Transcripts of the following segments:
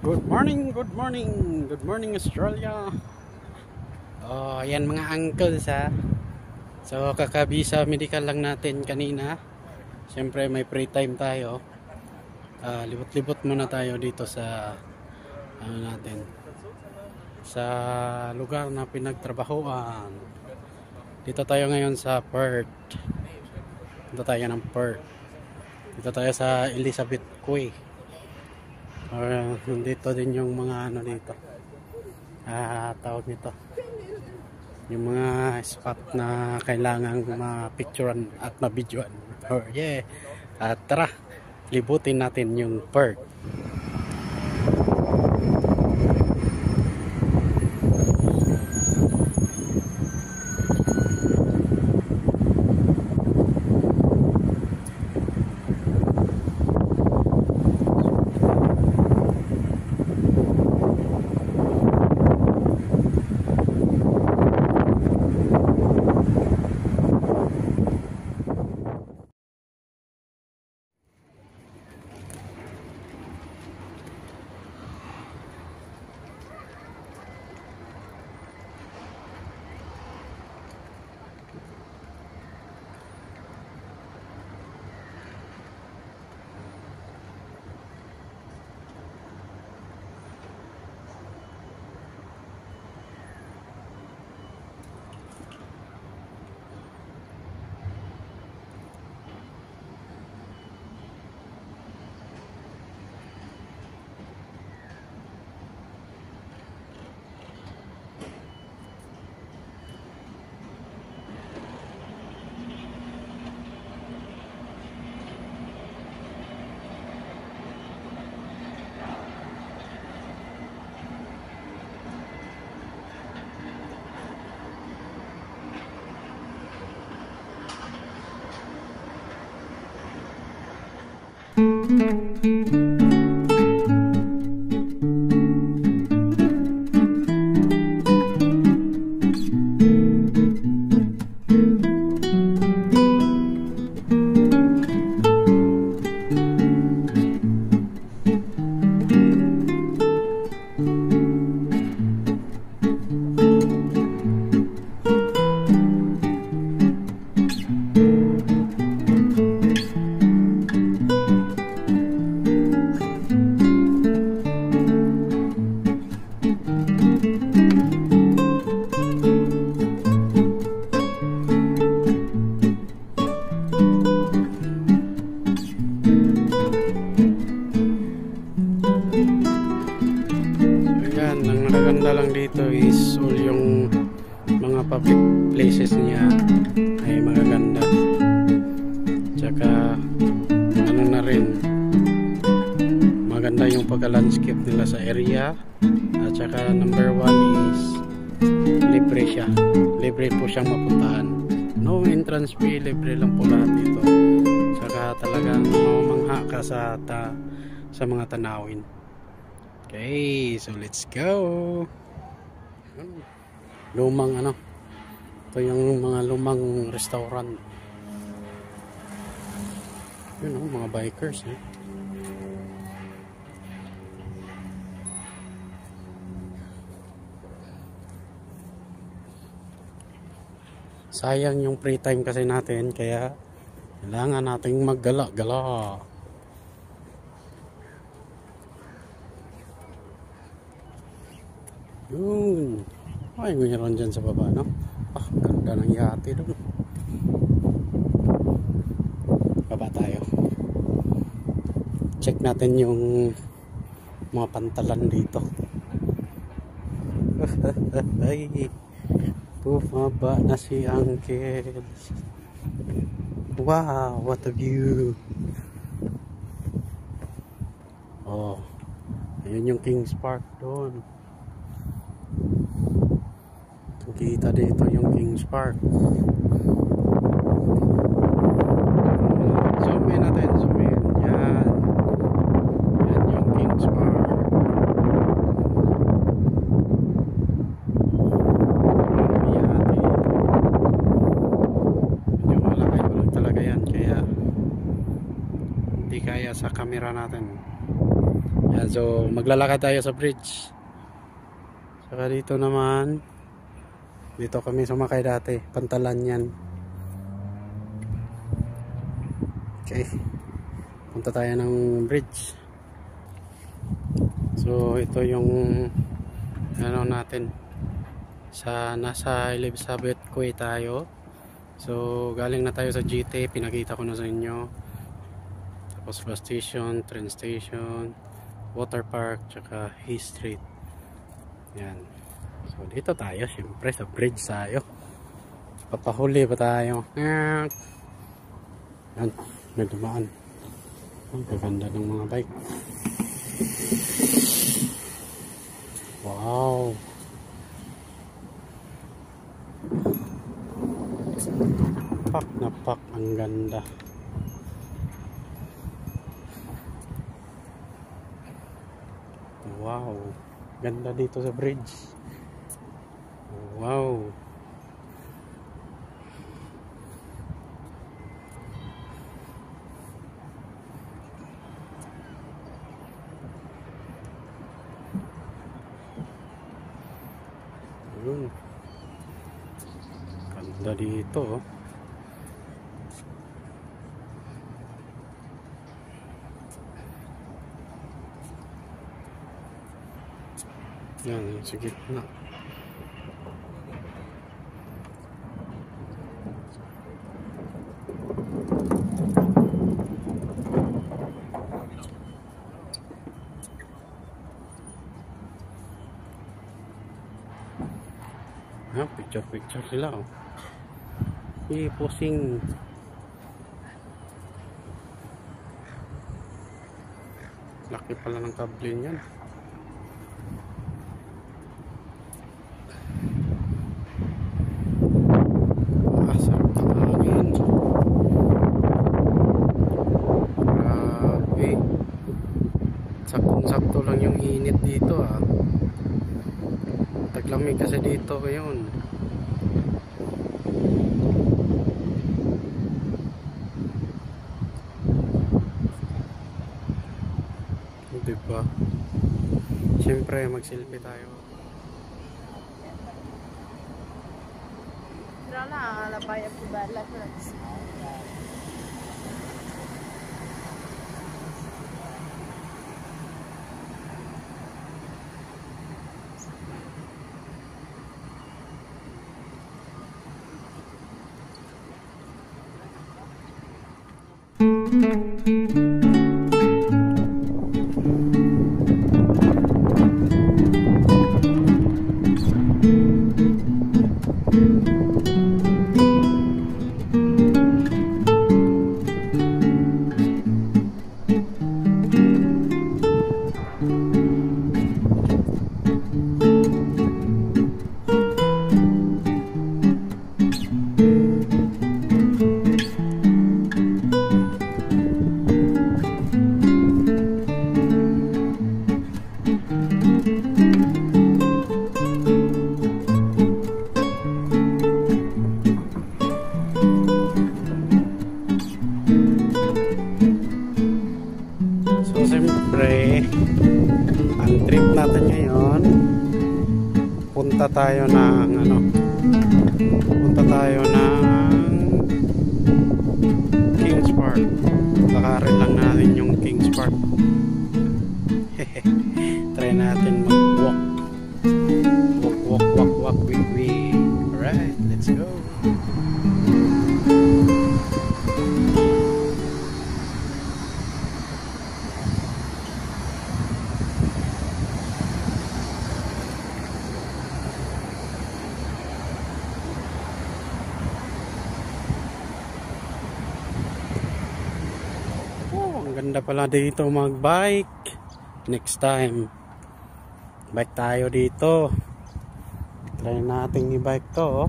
Good morning, good morning, good morning Australia. Ayan mga uncles ha. So kakabisa medical lang natin kanina. Siyempre may free time tayo. Libot-libot muna tayo dito sa natin. Sa lugar na pinagtrabahoan. Dito tayo ngayon sa Perth. Dito tayo ng Perth. Dito tayo sa Elizabeth Quay. Nandito din yung mga ano dito, tawag nito, yung mga spot na kailangang ma-picturean at ma-videoan. Tara, libutin natin yung Perth. Ang maganda lang dito is all yung mga public places niya ay magaganda. Tsaka ano na rin, maganda yung pagka-landscape nila sa area. At tsaka number one is libre siya. Libre po siyang mapuntahan. No entrance fee, libre lang po lahat dito. Tsaka talagang mamangha ka sa mga tanawin. Okay, so let's go. Lumang ano, ito yung mga lumang restaurant. Yun mga bikers Sayang yung free time kasi natin, kaya kailangan nating maggala-gala. Yun. Ay, mayroon dyan sa baba, no? Ganda ng yate doon. Baba tayo. Check natin yung mga pantalan dito. Ay, bumaba na si Uncle. Wow, what a view. Ayun yung Kings Park doon. Kita dito yung Kings Park. Zoom in natin, zoom in. Yan. Yan yung Kings Park. Medyo malaki pa lang talaga yan, kaya hindi kaya sa camera natin. So maglalakad tayo sa bridge. Saka dito naman, dito kami sumakay dati, Pantalan yan. Okay, punta tayo ng bridge. So ito yung ano natin, nasa Elizabeth Quay tayo. So galing na tayo sa GT, pinakita ko na sa inyo. Tapos bus station, train station, water park, tsaka Hay Street. Yan. So dito tayo, syempre sa bridge tayo. Papahuli pa tayo. Yan, may dumaan. Ang gaganda ng mga bike. Wow. Pak na pak, ang ganda. Wow, ganda dito sa bridge. Wow. Ganda dito, oh. Yan, sa gitna. Picture sila, oh. Pusing. Laki pala ng kable niyan. Sarap ng hangin. Grabe. Saktong-sakto lang yung init dito, ah. Taglamig kasi dito ngayon. Diba? Siyempre mag-selfie tayo. Pero nakakalabay ang pibala friends. punta tayo ng punta tayo ng Kings Park. Lakarin lang natin yung Kings Park. Try natin mag-walk. Walk with me. Alright, let's go. Ganda pala dito mag-bike. Next time bike tayo dito. Try natin i-bike to, oh.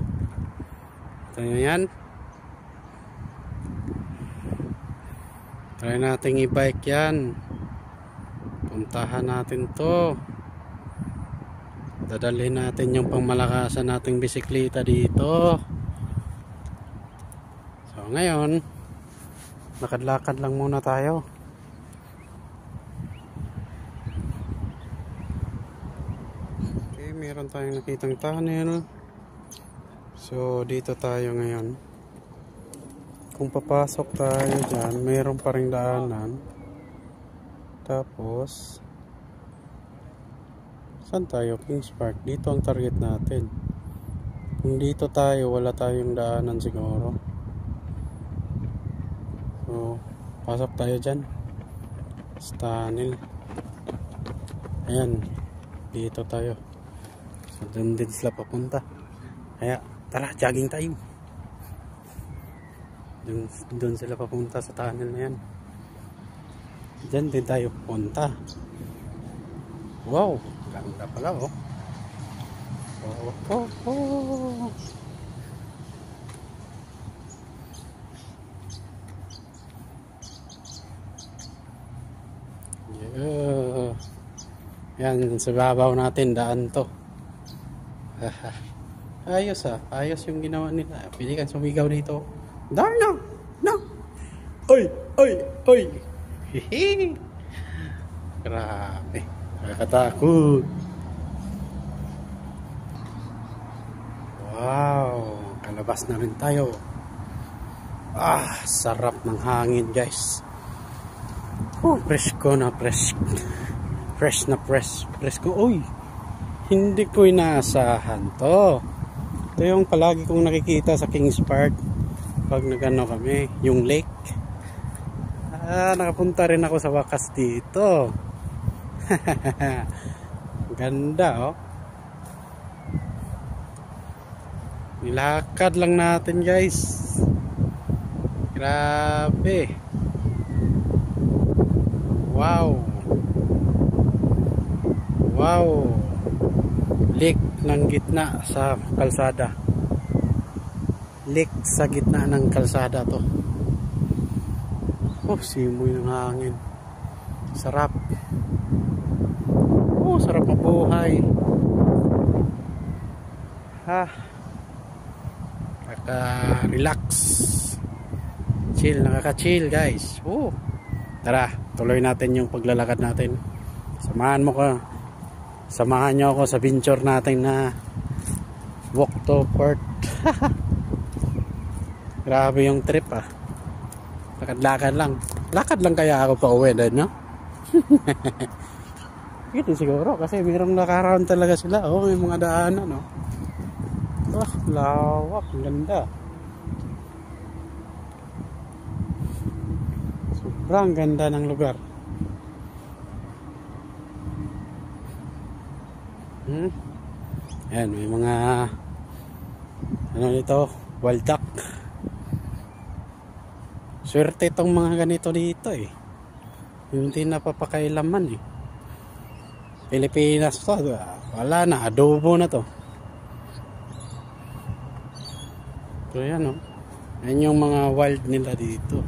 Ito yan. Try natin i-bike yan. Puntahan natin to. Dadalhin natin yung pangmalakasan nating bisikleta dito. So ngayon lakad-lakad lang muna tayo. meron tayong nakitang tunnel. So dito tayo ngayon. Kung papasok tayo dyan, meron pa ring daanan. Tapos saan tayo? Kings Park. Dito ang target natin. Kung dito tayo, wala tayong daanan siguro. So pasok tayo dyan sa tunnel. Ayan, dito tayo. So dun din sila papunta. Kaya tara, jogging tayo. Dun sila papunta sa tunnel na yan. Diyan din tayo punta. Wow, ganda pala oh. Oh, oh, oh. Yeah. Yan, sa babaw natin daan to. Ayos ah, ayos yung ginawa nila. Pili kang sumigaw dito. Darno! No! Oy! Oy! Oy! Hehe! Grabe. Nakakatakot. Wow! Kalabas na rin tayo. Ah! Sarap ng hangin guys. Presko na presko. Fresh na presko. Uy! Hindi ko inaasahan to. Ito yung palagi kong nakikita sa Kings Park. Pag nagano kami, yung lake. Nakapunta rin ako sa wakas dito. Ganda oh. Nilakad lang natin guys. Grabe. Wow. Wow. Lake ng gitna sa kalsada. Lake sa gitna ng kalsada to. Oh, simoy ng hangin. Sarap. Oh, sarap mabuhay. Ha. Nakaka-relax. Chill, nakaka-chill guys. Oh. Tara, tuloy natin yung paglalakad natin. Samahan nyo ako sa venture natin na walk to port. Grabe yung trip ah. Lakad-lakad lang. Lakad lang kaya ako pa uwi doon, no? Ito siguro kasi mayroong nakaroon talaga sila. Oh, may mga daanan, no? Oh, lawak. Ganda. Sobrang ganda ng lugar. Ayan, may mga ano nito, wild duck. Swerte itong mga ganito dito eh. Hindi napapakailaman eh. Pilipinas to, wala na, adobo na to. So yan oh. Yan yung mga wild nila dito.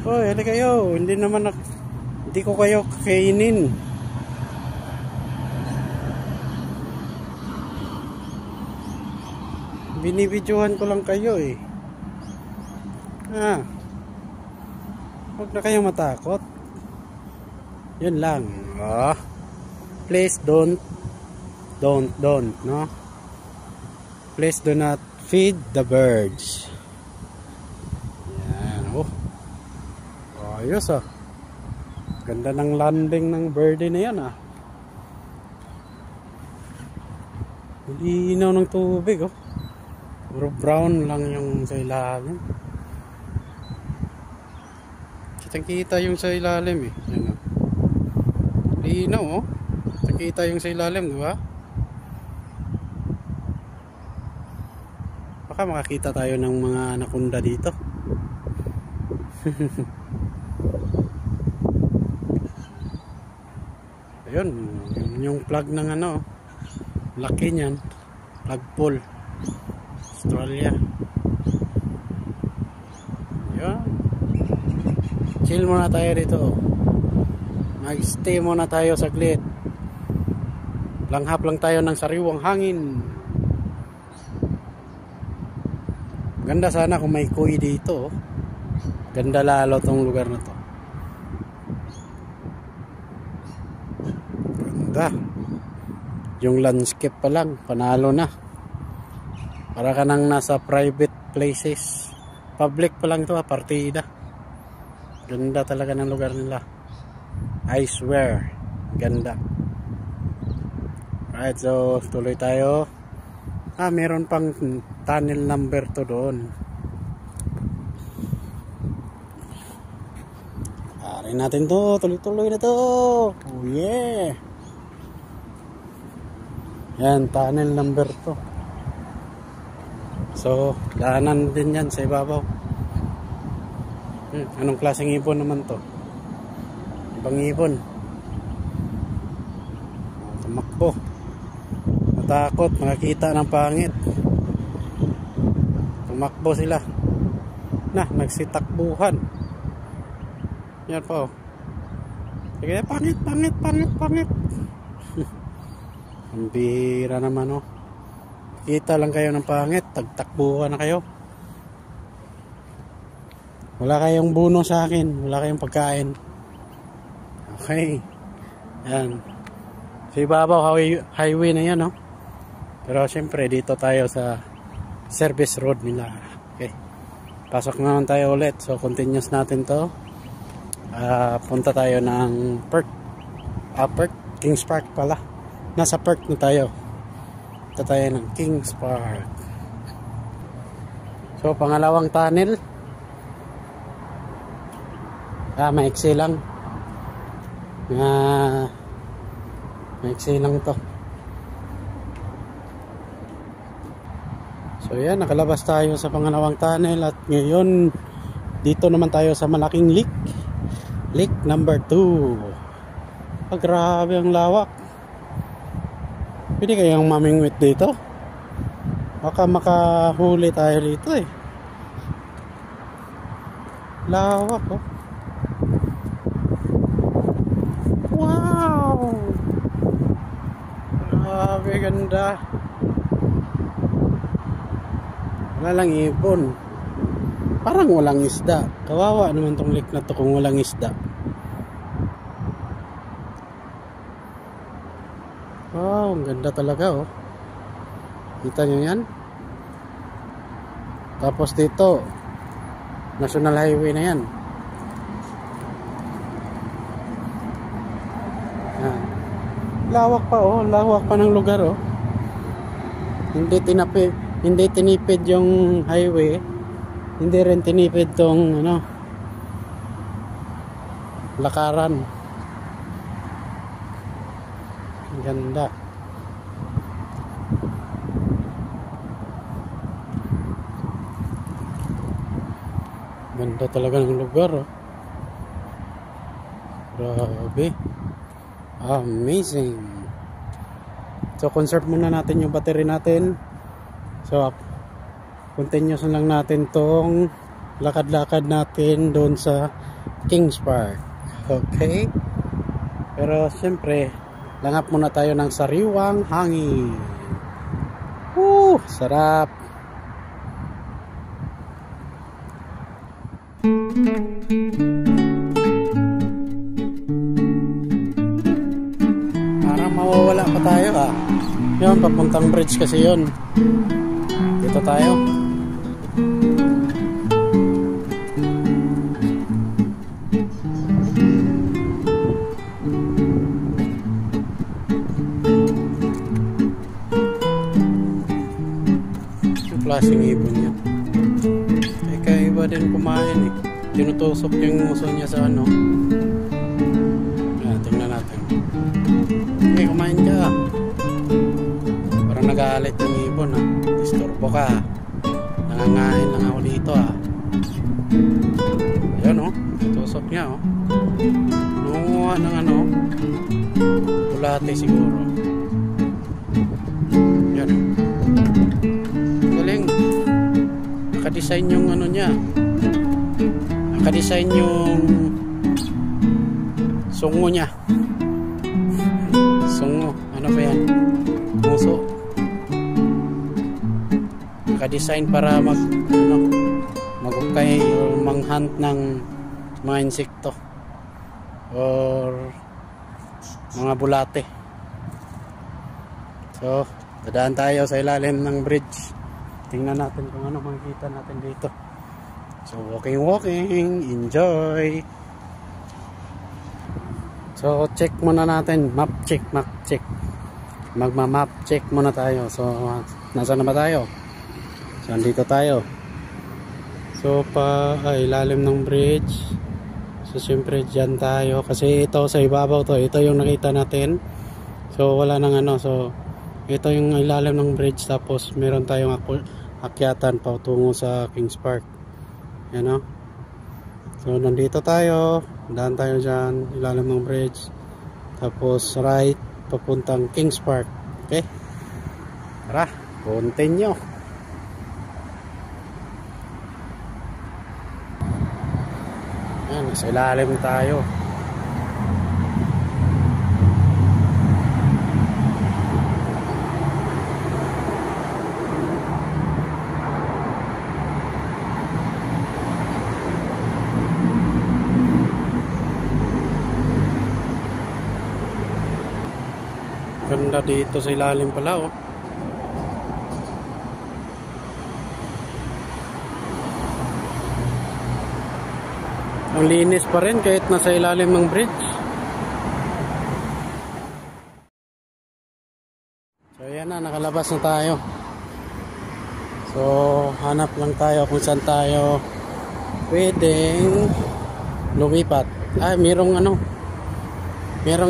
Hoy, hali kayo. Hindi ko kayo kakainin. Binibidyohan ko lang kayo eh. Huwag na kayong matakot. Yun lang. Oh. Please don't, no? Please do not feed the birds. Yan, oh. Ayos ah. Ganda ng landing ng birdie na yan ah. Linaw ng tubig oh. Puro brown lang yung sa ilalim. Kitang-kita yung sa ilalim eh. Yan o. Linaw oh. Kitang-kita yung sa ilalim, di ba? Baka makakita tayo ng mga anaconda dito. Ayun, yung plug ng ano. Laki niyan. Flagpole. Australia. Yun. Chill muna tayo dito. Mag-stay muna tayo saglit. Langhap lang tayo ng sariwang hangin. Ganda sana kung may kuy dito. Ganda lalo tong lugar na to. Ganda. Yung landscape pa lang, panalo na. Para ka nang nasa private places. Public pa lang to, partida. Ganda talaga ng lugar nila. I swear, ganda. Alright, so tuloy tayo. Meron pang tunnel number 2 doon. Arin natin to, tuloy-tuloy na to. Oh yeah. Yan, tunnel number 2. So, daanan din yan sa ibabaw. Anong klaseng ibon naman to? Ibang ibon. Tumakbo. Natakot, nakakita ng pangit. Tumakbo sila. Nagsitakbuhan. Yan po. Sige, pangit. Ang bihira naman, oh. Kita lang kayo ng pangit, tagtakbuhan na kayo. Wala kayong buno sa akin, wala kayong pagkain. Okay. Yan. Sa ibabaw highway na yan, oh. Pero syempre dito tayo sa service road nila. Okay. Pasok naman tayo ulit. So continuous natin to. Punta tayo ng Perk. Kings Park pala. Nasa Perk na tayo. Punta tayo ng Kings Park. So pangalawang tunnel. Maiksi lang. Maiksi lang to. So yan, nakalabas tayo sa pangalawang tunnel. At ngayon dito naman tayo sa malaking lake. Lake number 2. Grabe ang lawak. Pwede kayang mamingwit dito. Baka makahuli tayo dito eh. Lawak, oh. Wow! Grabe ganda. Wala lang ibon. Parang walang isda. Kawawa naman tong lake na to kung walang isda. Wow, ang ganda talaga, oh. Kita nyo yan? Tapos dito, National Highway na yan. Yan. Lawak pa, oh. Lawak pa ng lugar, oh. Hindi tinipid yung highway. Hindi rin tinipid tong lakaran. Ganda. Ganda talaga ng lugar, oh. Grabe. Amazing. So conserve muna natin yung battery natin. So continuous lang natin tong lakad-lakad natin doon sa Kings Park. Okay? Pero siyempre langap muna tayo ng sariwang hangin. Sarap. Parang mawawala pa tayo, ah. Yun, papuntang bridge kasi yun. Dito tayo. Klaseng ibon niya. Kaiba din kumain eh. Tinutusok yung uso niya sa ano. Tingnan natin. Okay, kumain ka. Parang nag-aalit yung ibon, ah. Disturbo ka. Nangangain lang ako dito, ah. Ayan, oh. Tinutusok niya, oh. Nangunguha ng bulate siguro. Ayan, oh. Naka-design yung niya. Naka-design yung sungo niya. Sungo. Ano ba yan? Muso. Naka-design para magukay o manghunt ng mga insekto or mga bulate. So, dadaan tayo sa ilalim ng bridge. Tingnan natin kung ano makikita natin dito. So, walking, enjoy. So, check muna natin. Map check. Magma-map check muna tayo. So, nasaan na ba tayo? So, andito tayo. So, ilalim ng bridge. So, siyempre dyan tayo. Kasi ito sa ibabaw to. Ito yung nakita natin. So, wala nang ano. So, ito yung ilalim ng bridge. Tapos, meron tayong akyatan patungo sa Kings Park. Yan o. So, nandito tayo. Daan tayo dyan. Ilalim ng bridge. Tapos, right. Papuntang Kings Park. Okay? Tara. Continue. Yan. Sa ilalim tayo. Ganda dito sa ilalim pala oh. Ang linis pa rin kahit nasa ilalim ng bridge. So yan na, nakalabas na tayo. So hanap lang tayo kung saan tayo pwedeng lumipat. Merong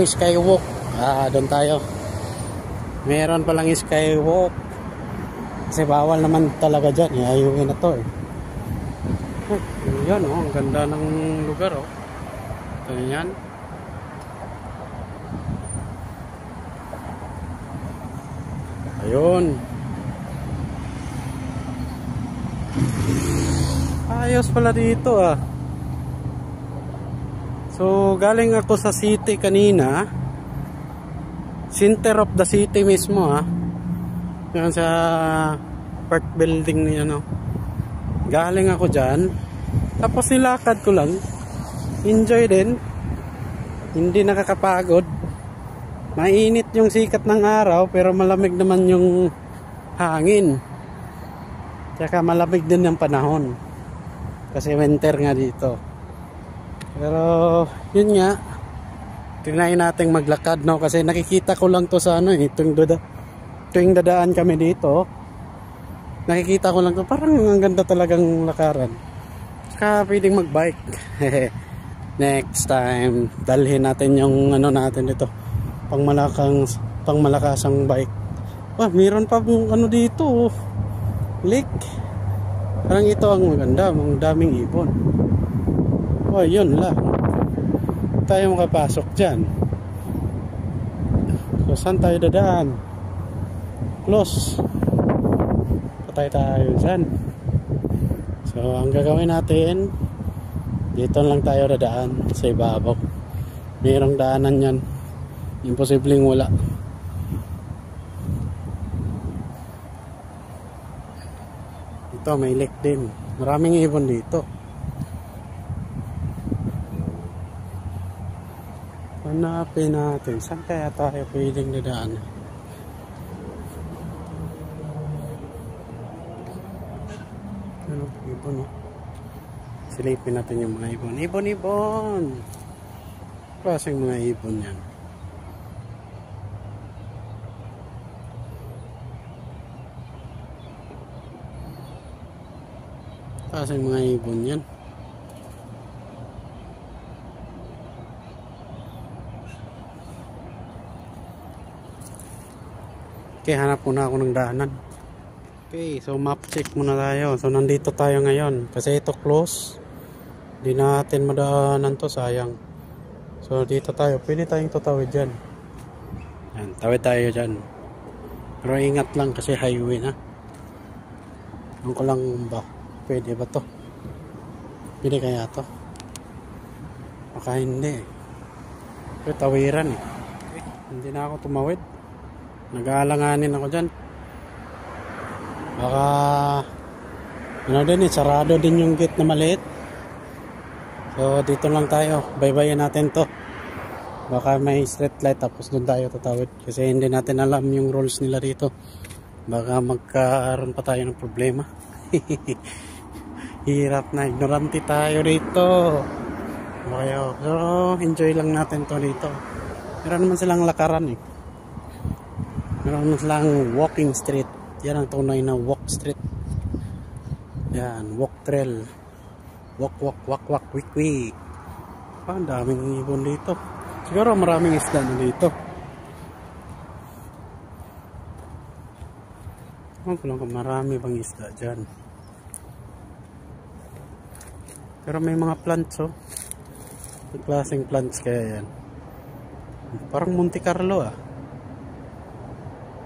skywalk. Doon tayo. Meron palang skywalk. Kasi bawal naman talaga dyan. Ayuin na to eh. Yan oh, ang ganda ng lugar oh. Ganyan. Ayun. Ayos pala dito ah. So galing ako sa city kanina. Center of the city mismo ah. Yan sa park building niya no. Galing ako dyan. Tapos nilakad ko lang. Enjoy din. Hindi nakakapagod. Mainit yung sikat ng araw pero malamig naman yung hangin. Tsaka malamig din yung panahon. Kasi winter nga dito. Pero yun nga. Tingnan natin maglakad no. Kasi nakikita ko lang to sa ano eh. Tuwing dadaan kami dito. Nakikita ko lang to. Parang ang ganda talagang lakaran. Tsaka pwedeng magbike. Next time dalhin natin yung ano natin dito. Pangmalakasang bike. Meron pa ano dito. Lake. Parang ito ang maganda. Ang daming ibon. Yun lang. Tayo makapasok dyan. So saan tayo dadaan? Close. Patay tayo dyan. So ang gagawin natin, dito lang tayo dadaan sa ibabaw. Mayroong daanan yan. Imposibleng wala. Ito may lake din. Maraming ibon dito. Hanapin natin. Saan kaya tayo pwedeng dadaan? Ano? Ibon oh. Silipin natin yung mga ibon. Ibon! Klaseng mga ibon yan. Klaseng mga ibon yan. Okay, hanap muna ako ng daanan. Okay, so map check muna tayo. So nandito tayo ngayon. Kasi ito close. Hindi natin madaanan to, sayang. So dito tayo. Pwede tayong tutawid dyan. Yan, tawid tayo dyan. Pero ingat lang kasi highway na. Ano ko lang ba? Pwede ba to? Pwede kaya to? Baka hindi. Pero tawiran eh. Okay, hindi na ako tumawid. Nag-aalanganin ako dyan. Baka ano din eh, sarado din yung gate na maliit. So dito lang tayo. Baybayin natin to. Baka may street light tapos doon tayo tatawid. Kasi hindi natin alam yung rules nila dito. Baka magkaroon pa tayo ng problema. Hirap na, ignorante tayo dito. Okay, so enjoy lang natin to dito. Meron naman silang lakaran eh. Meron naman silang walking street. Yan ang tunay na walk street. Yan, walk trail. Walk, wik, wik. Ang daming ibon dito. Siguro maraming isda na dito. Marami bang isda dyan. Pero may mga plants oh. May klaseng plants kaya yan. Parang Monte Carlo ah.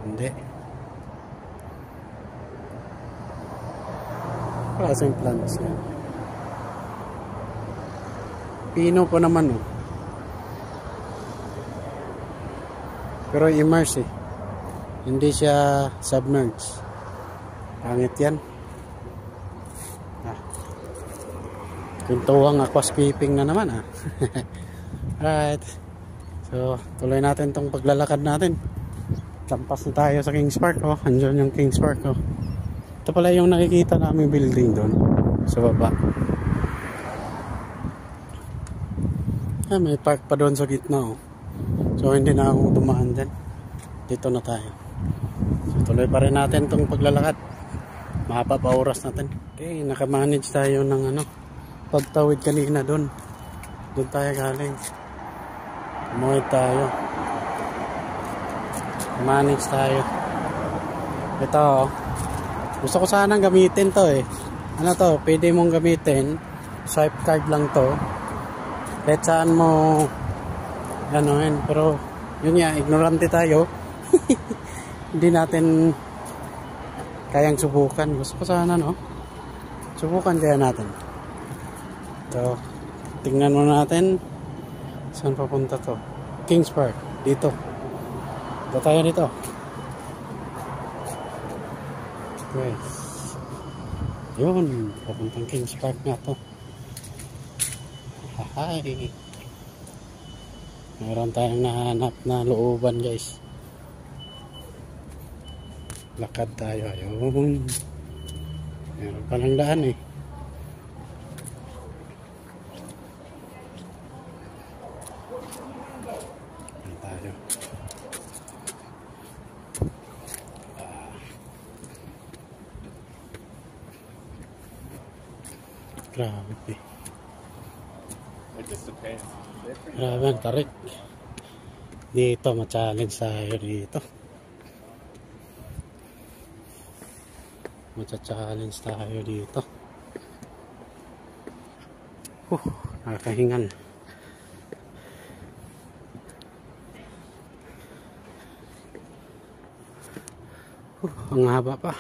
Hindi. Klaseng plants yan. Pino po naman oh. Pero immerse eh. Hindi siya submerged. Pangit yan. Pintuang aquascaping na naman ah. Alright. So, tuloy natin tong paglalakad natin. Lampas na tayo sa Kings Park oh. Andiyan yung Kings Park oh. Ito pala yung nakikita naming building doon sa baba. May park pa doon sa gitna oh. So hindi na ako dumaan dyan. Dito na tayo. So tuloy pa rin natin tong paglalakad. Mahaba pa oras natin. Okay, nakamanage tayo ng pagtawid kanina doon. Doon tayo galing. Umuwi tayo. Manage tayo. Ito oh. Gusto ko sanang gamitin to eh. Ano to? Pwede mong gamitin. Swipe card lang to. Kahit saan mo ganoin. Pero yun nga, ignorante tayo. Hindi natin kayang subukan. Gusto ko sana no. Subukan kaya natin. So, tingnan mo natin saan papunta to. Kings Park. Dito. Dito tayo dito. Okay. Yun. Papuntang Kings Park na to. Hi. Meron tayong nahanap na looban guys. Lakad tayo. Ayun. Meron palang daan eh. Meron tayo. Grabe. Grabe ang tarik. Dito ma-challenge tayo dito. Macha-challenge tayo dito. Nakakahingal. Ang haba pa.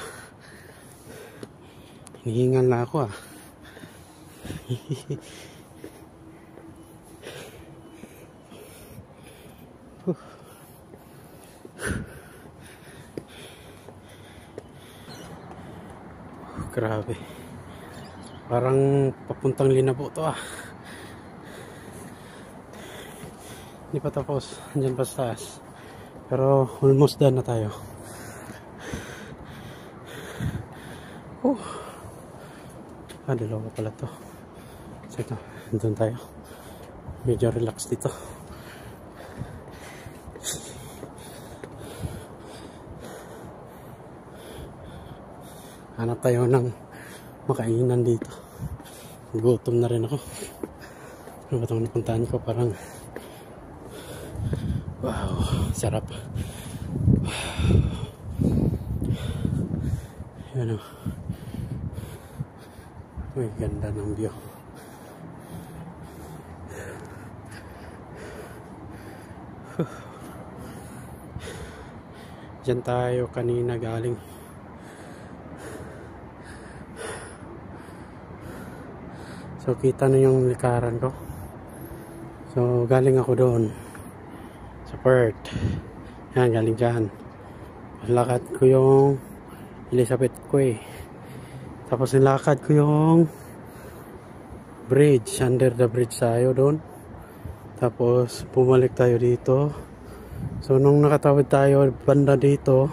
Hinihingal na ako ah. Grabe. Parang papuntang Linabo to ah. Hindi pa tapos. Andyan pa sa taas. Pero almost done na tayo. Dalawa pala to. So ito, andun tayo. Medyo relax dito. Hanap tayo ng makainan dito. Gutom na rin ako. Ano ba itong napuntahan ko? Parang wow, sarap. Yan o. Uy, ganda ng view. Diyan tayo kanina galing. So kita na yung likaran ko. So galing ako doon sa Perth. Yan, galing dyan. Lakad ko yung Elizabeth Quay. Tapos nilakad ko yung bridge, under the bridge tayo doon. Tapos bumalik tayo dito. So nung nakatawid tayo banda dito,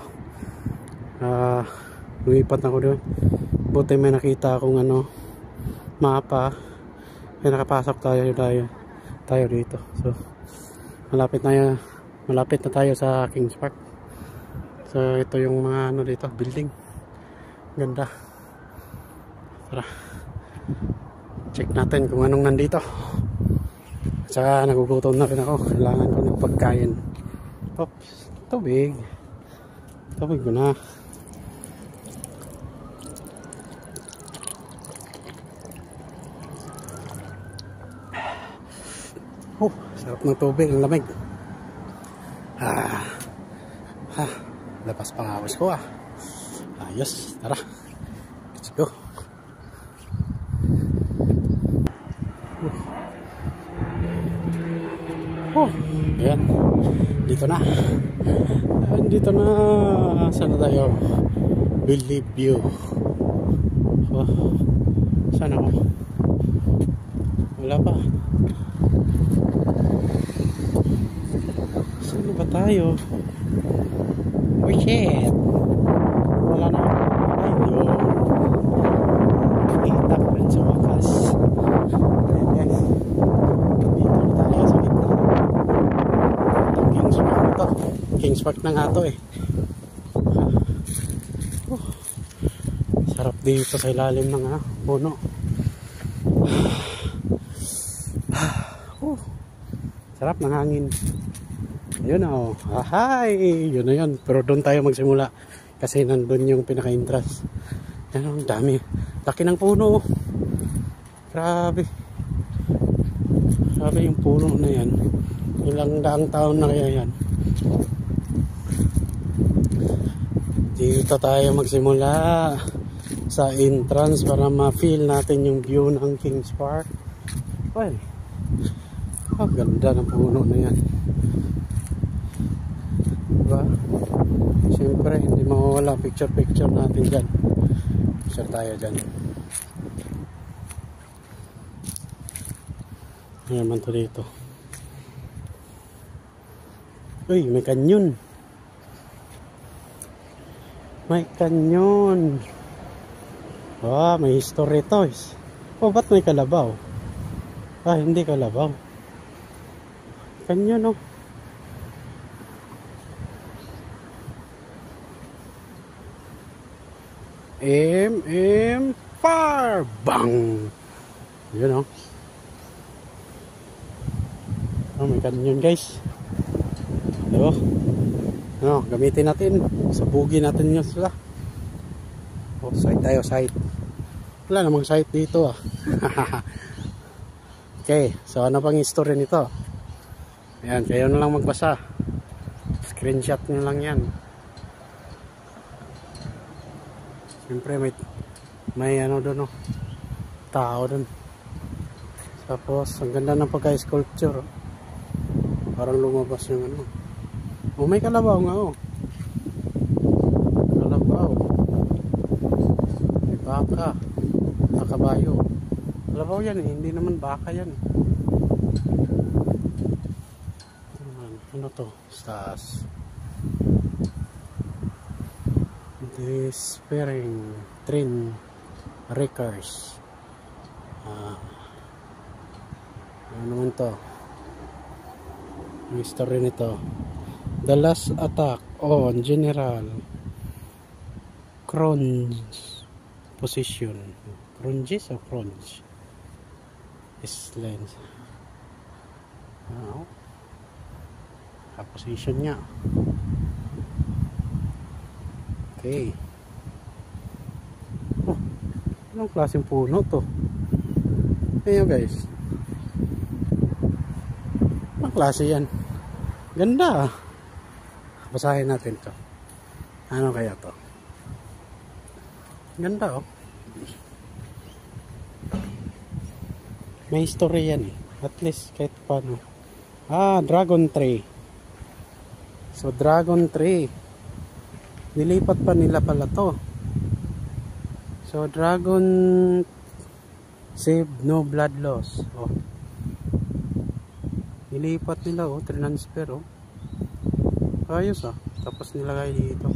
lumipat na ako doon. Buti may nakita akong mapa. Kaya nakapasok tayo dito. So malapit na tayo sa Kings Park. So ito yung mga dito, building. Ganda. Tara. Check natin kung anong nandito. Saka nagugutom na rin ako. Kailangan ko ng pagkain. Oops, tubig. Tubig ko na. Sarap ng tubig, ang lamig. Lapas pangawas ko Ayos, tara. Let's go. Ayan. Dito na. Saan na tayo? Believe you. Saan ako? Wala pa. Saan ba tayo? Oh shit. Wala na. Ayun. Kita ko rin sa wakas. Ayan guys. Dito na tayo sa gitna. Kings Park na to. Kings Park na nga to Sarap dito sa ilalim ng puno. Sarap ng hangin. Yun Hi! Yun na yun. Pero doon tayo magsimula. Kasi nandun yung pinaka-entrance. Yan ang dami. Laki ng puno. Grabe. Grabe yung puno na yan. Ilang daang taon na kaya yan. Dito tayo magsimula sa entrance para ma-feel natin yung view ng Kings Park. Well, ganda ng puno na yan. Diba? Siyempre, hindi mawawala picture natin dyan. Picture tayo dyan. Ano naman to dito? Uy, may kanyon. May kanyon. May history to. Ba't may kalabaw? Hindi kalabaw. Kanyon Fire! Bang! Yun may kanyon guys. Gamitin natin. Sabugin natin yun sila. Site tayo, site. Wala namang site dito Okay, so ano pang history nito? Ayan, kayo na lang magbasa. Screenshot nyo lang yan. Siyempre may doon tao doon. Tapos ang ganda ng pagka-sculpture. Parang lumabas yung may kalabaw nga kalabaw. May baka. Kabayo. Kalabaw yan hindi naman baka yan Ano to? Stars. Despairing Train Wreckers. Ano naman to? Ang history nito. The last attack on General Cron's position. Cronges o Cronge? Islands. Position niya. Okay. Anong klaseng puno to? Ayan guys. Anong klase yan? Ganda Basahin natin to. Ano kaya to? Ganda May history yan At least kahit paano. Dragon tree. So dragon tree. Nilipat pa nila pala to. So dragon save no blood loss. Nilipat nila oh, transfer oh. Ayos ah. Tapos nilagay dito.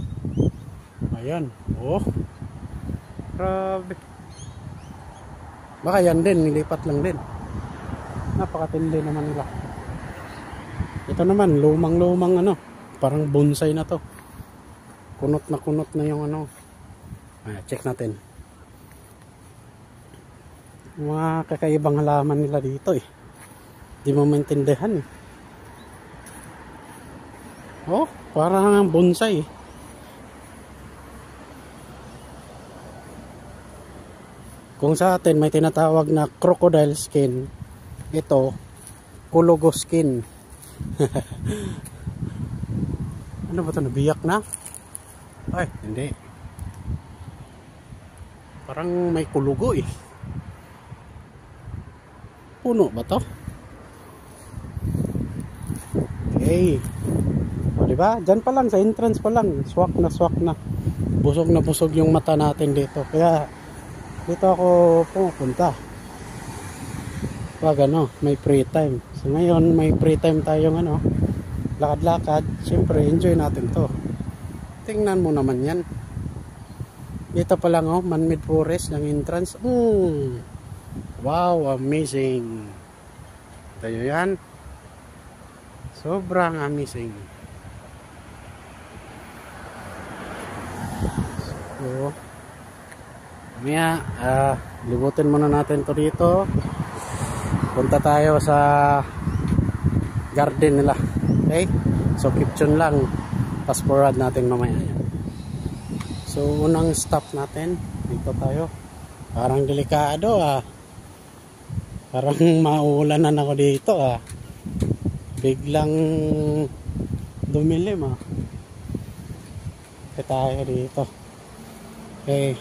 Ayan. Oh. Grabe. Baka yan din, nilipat lang din. Napakatindi naman nila. Ito naman, lumang-lumang ano. Parang bonsai na to. Kunot na yung ano. Check natin. Mga kakaibang halaman nila dito eh. Di mo maintindihan eh. Oh, parang bonsai eh. Kung sa atin may tinatawag na crocodile skin, ito kulugo skin. Ano ba ito? Nabiyak na? Ay, hindi. Parang may kulugo eh. Puno ba to? Okay. O diba? Diyan pa lang, sa entrance pa lang. Swak na. Busog yung mata natin dito. Kaya dito ako pupunta pag ano, may free time. So ngayon may free time tayong ano, lakad-lakad. Siyempre enjoy natin to. Tingnan mo naman yan. Dito pa lang oh, man-made forest ng entrance. Wow, amazing. Tayo yan. Sobrang amazing. So maya, libutin muna natin to dito. Punta tayo sa garden nila. Okay? So keep tune lang. Fast forward natin mamaya. So unang stop natin, dito tayo. Parang delikado ah. Parang maulanan ako dito ah. Biglang dumilim ah. Kaya tayo dito. Okay.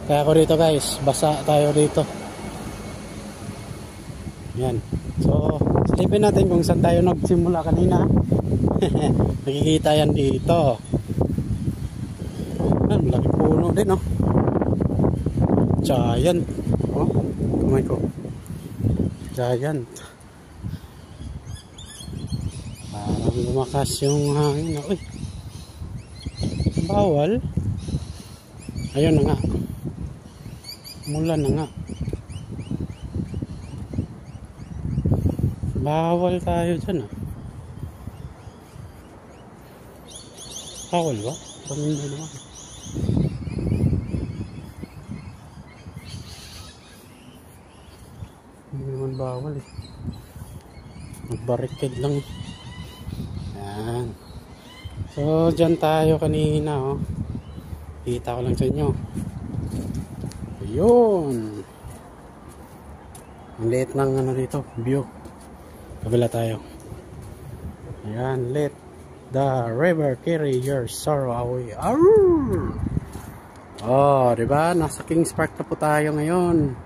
Kaya ako dito guys, basa tayo dito. Yan. So, silipin natin kung saan tayo nagsimula kanina. Nakikita yan dito. Yan, laki puno din oh. Giant. Oh, kamay ko. Giant. Parang lumakas yung hangin. Uy. Bawal. Ayun na nga. Mula na nga. Bawal tayo dyan ah. Bawal ba? Paminda naman. Hindi naman bawal eh. Magbarikid lang. Yan. So dyan tayo kanina oh. Kita ko lang sa inyo. Ayun. Ang liit ng ano dito, view. Kabila tayo. Ayan, let the river carry your sorrow away. Arrrr! Oh, diba? Nasa Kings Park na po tayo ngayon.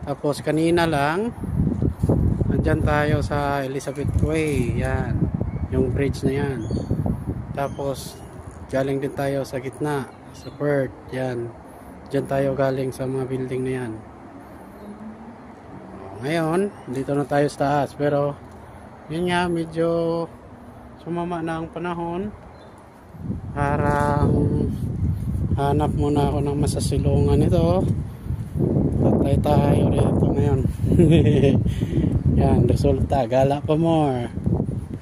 Tapos kanina lang, nandyan tayo sa Elizabeth Way. Yan. Yung bridge na yan. Tapos, galing din tayo sa gitna. Sa Perth. Yan. Diyan tayo galing sa mga building na yan. Ngayon, dito na tayo sa taas. Pero, yun nga, medyo sumama na ang panahon. Parang hanap muna ako ng masasilungan ito. Patay tayo dito ngayon. Yan, resulta. Gala pa more.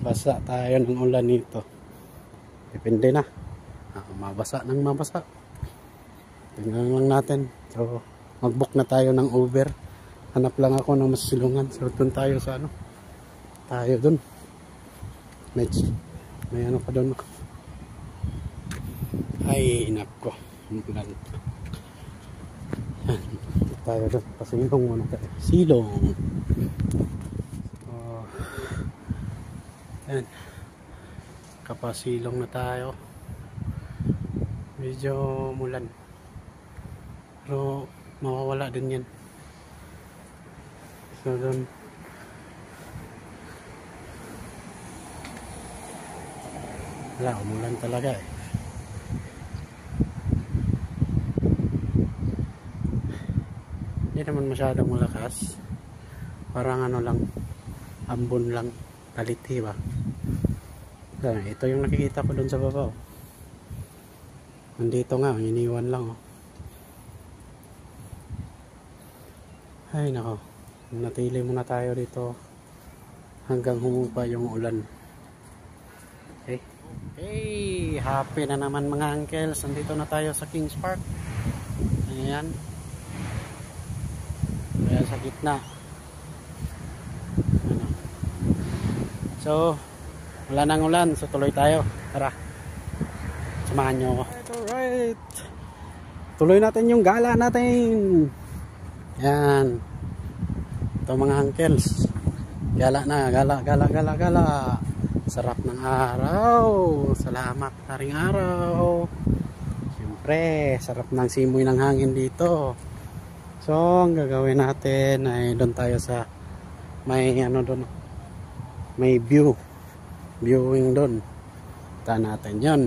Basa tayo ng ulan nito. Depende na. Mabasa ng mabasa. Tingnan lang natin. So, mag-book na tayo ng Uber. Hanap lang ako ng masilungan. So, dun tayo sa ano. Tayo dun. May ano pa dun. Ay, inako. Mulan. Tayo dun. Pasilong muna tayo. Silong. So, yan. Kapasilong na tayo. Medyo mulan. Pero mawawala din yan. So doon wala, umulan talaga eh. Hindi naman masyadong malakas. Parang ano lang, ambon lang, kaliti ba. Ito yung nakikita ko doon sa baba. Nandito nga, iniwan lang. Ay nako, natili muna tayo dito hanggang humupa yung ulan. Okay, happy na naman mga uncles. Nandito na tayo sa Kings Park. Ayan. Ayan sa gitna. Ano. So, wala nang ulan. So, tuloy tayo. Tara. Samahan nyo ako. Alright. Tuloy natin yung gala natin. Ayan. Ito mga uncles. Gala na. Gala. Sarap ng araw. Salamat haring araw. Siyempre, sarap ng simoy ng hangin dito. So, ang gagawin natin ay doon tayo sa may ano doon. May viewing doon. Punta natin 'yon.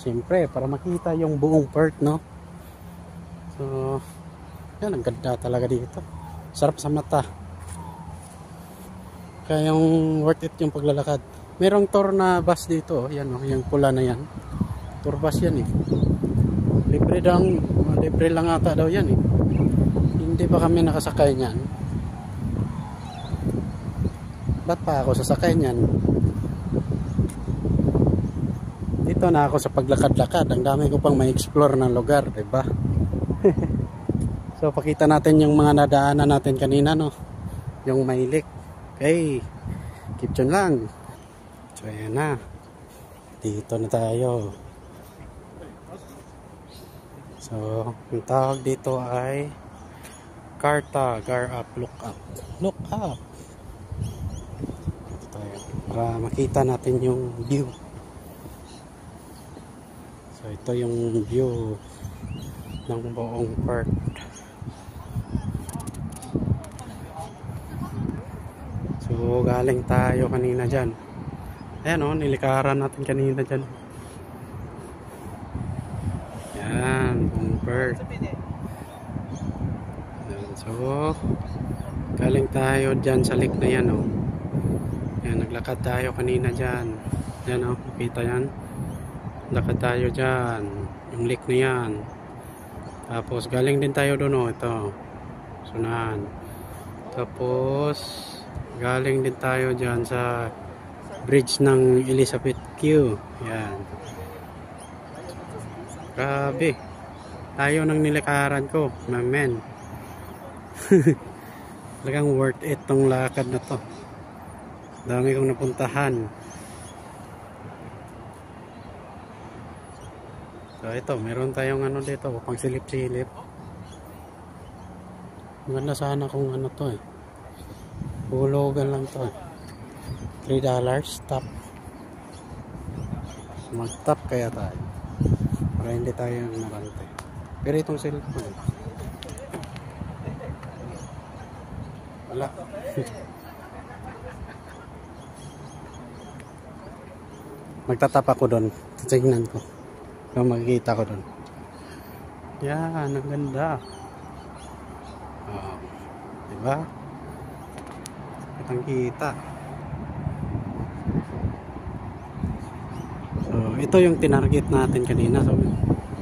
Siyempre, para makita yung buong park, no? So, yan, ang ganda talaga dito. Sarap sa mata. Kaya yung worth it yung paglalakad. Merong tour na bus dito, yan oh, yung pula na yan. Tour bus yan eh. Libre lang ata daw yan eh. Hindi ba kami nakasakay niyan? Ba't pa ako sasakay niyan? Dito na ako sa paglakad-lakad. Ang dami ko pang ma-explore ng lugar, diba? So, pakita natin yung mga nadaanan natin kanina, no? Yung may lake. Okay. Keep tune lang. So, ayan na. Dito na tayo. So, yung tawag dito ay Karta, Gar Up, Look Up. Look Up. Dito tayo. Para makita natin yung view. So, ito yung view ng buong park. So, galing tayo kanina dyan. Ayan o, nilikaran natin kanina dyan. Ayan, buong park. Ayan, so, galing tayo dyan sa lake na yan o. Ayan, naglakad tayo kanina dyan. Ayan o, nakita yan. Lakad tayo dyan. Yung lake na yan. Tapos, galing din tayo doon o. Ito. Sunahan. Tapos, galing din tayo dyan sa bridge ng Elizabeth Q. Yan. Grabe. Tayo nang nilakaran ko. Mamen. Talagang worth it tong lakad na to. Dami kong napuntahan. So ito, meron tayong ano dito. Pang silip-silip. Maganda sana kung ano to eh. Hulugan lang to. $3 top. Mag-top kaya tayo. Para hindi tayo nabante. Pero itong cellphone. Wala. Magtatap ako doon. Tignan ko. Kung makikita ko doon. Yan, ang ganda. Oh, diba? Kitang kita. So, ito yung tinarget natin kanina. So,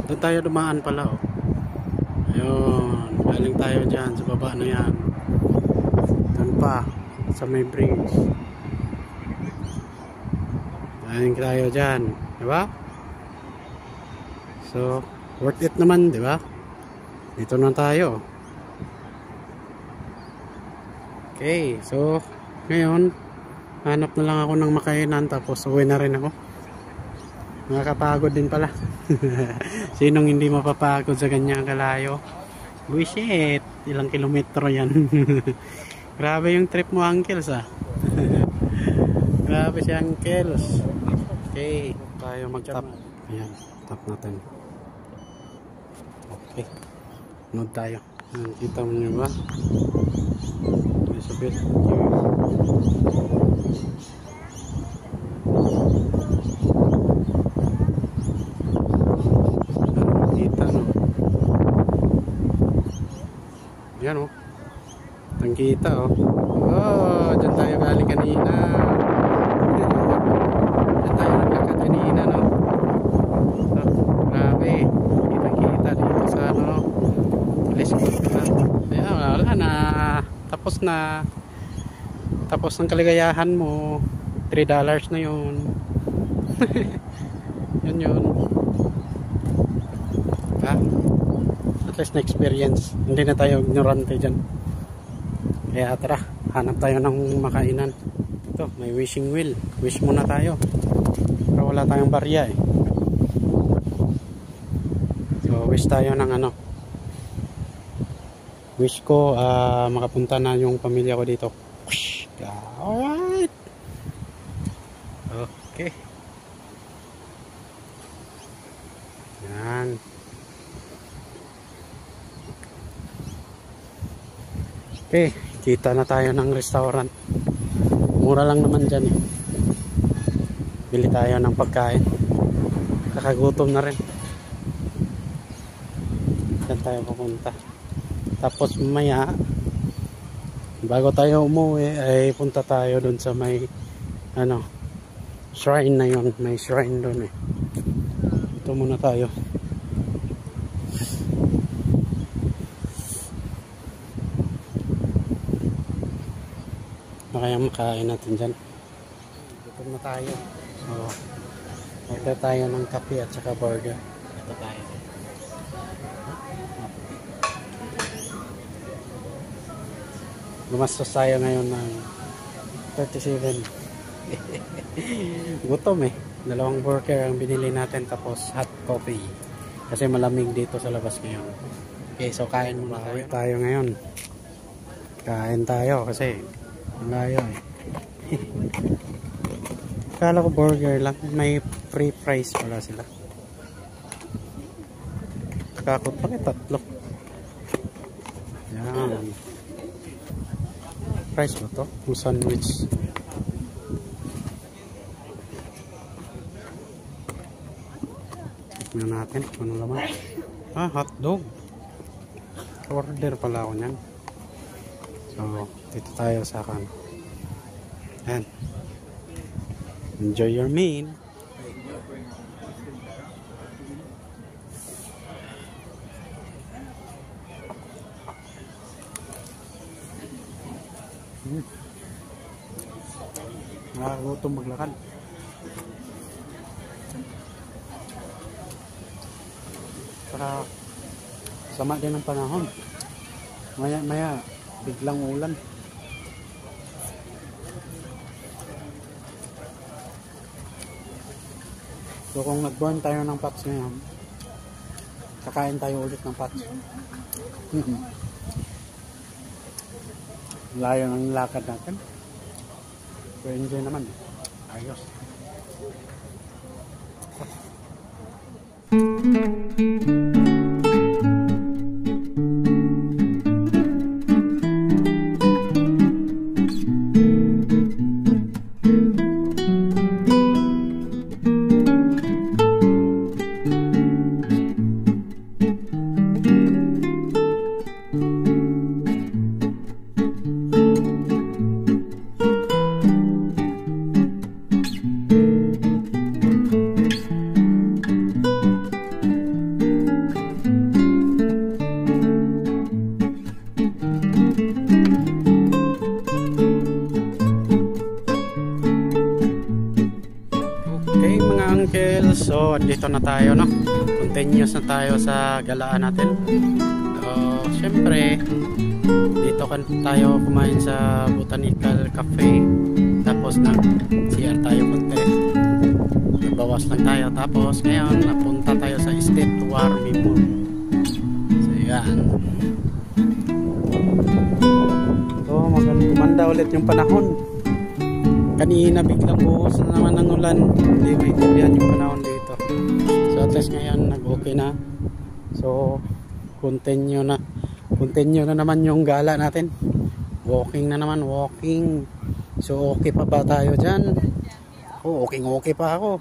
doon tayo dumaan pala. Oh. Ayun. Galing tayo dyan sa baba na yan. Doon pa. Sa may bridge. Galing tayo dyan. Diba? So, worth it naman. Diba? Dito na tayo. Okay. So, ngayon, hanap na lang ako ng makainan. Tapos, uwi na rin ako. Nakakapagod din pala. Sinong hindi mapapagod sa ganyang kalayo? Buisit, ilang kilometro yan. Grabe yung trip mo, uncles ah. Grabe si uncles. Okay, tayo mag-tap. Ayan, tap natin. Okay, nood tayo. Ayan, kita mo nyo ba? Elizabeth. Yan oh. Ang kita oh. Oh, dyan tayo galing kanina. Dyan tayo naglakad kanina, no? So, grabe. Kita-kita dito sa ano. Telescope na. Ayan, wala na. Tapos na. Tapos ng kaligayahan mo. $3 na yun. Yun. At least na experience. Hindi na tayo ignorante dyan. Kaya tara, hanap tayo ng makainan. Ito, may wishing wheel. Wish muna tayo. Pero wala tayong barya eh. So, wish tayo ng ano. Wish ko makapunta na yung pamilya ko dito. Alright. Okay. Yan. Okay, kita na tayo ng restaurant. Mura lang naman dyan eh. Bili tayo ng pagkain. Kakagutom na rin. Diyan tayo pupunta. Tapos mamaya, bago tayo umuwi, ay punta tayo dun sa may ano, shrine na yun. May shrine dun eh. Ito muna tayo. Kaya makain natin dyan. Gutom na tayo. So, order tayo ng kape at saka burger. Ito tayo. Gumastos tayo ngayon ng 37. Gutom eh. 2 burger ang binili natin tapos hot coffee. Kasi malamig dito sa labas ngayon. Okay, so kain muna tayo ngayon. Kain tayo kasi malayo eh. Kala ko burger lang. May free fries pala sila. Kakot pa kayo 3. Yan. Fries ba to? Yung sandwich. Tignan natin. Ano naman? Hotdog. Order pala ako nyan. So, dito tayo sa kan. Ayan. Enjoy your meal. Nakakagutom maglakad. Saka sama din ang panahon. Maya biglang ulan. So kung nag-burn tayo ng pots ngayon, kakain tayo ulit ng pots. Layo ng lakad natin. So enjoy naman. Ayos. So, dito na tayo, no? Continuous na tayo sa galaan natin. So, syempre, dito tayo kumain sa Botanical Cafe. Tapos nag-CR tayo konti. Nagbawas lang tayo. Tapos, ngayon, napunta tayo sa State War Mimol. So, yan. So, gumanda ulit yung panahon. Kanina biglang buhos na naman ng ulan. Hindi maintindihan yung panahon dito. So at least ngayon nag-okay na. So continue na naman yung gala natin. Walking na naman, walking. So okay pa ba tayo dyan? Okay pa ako.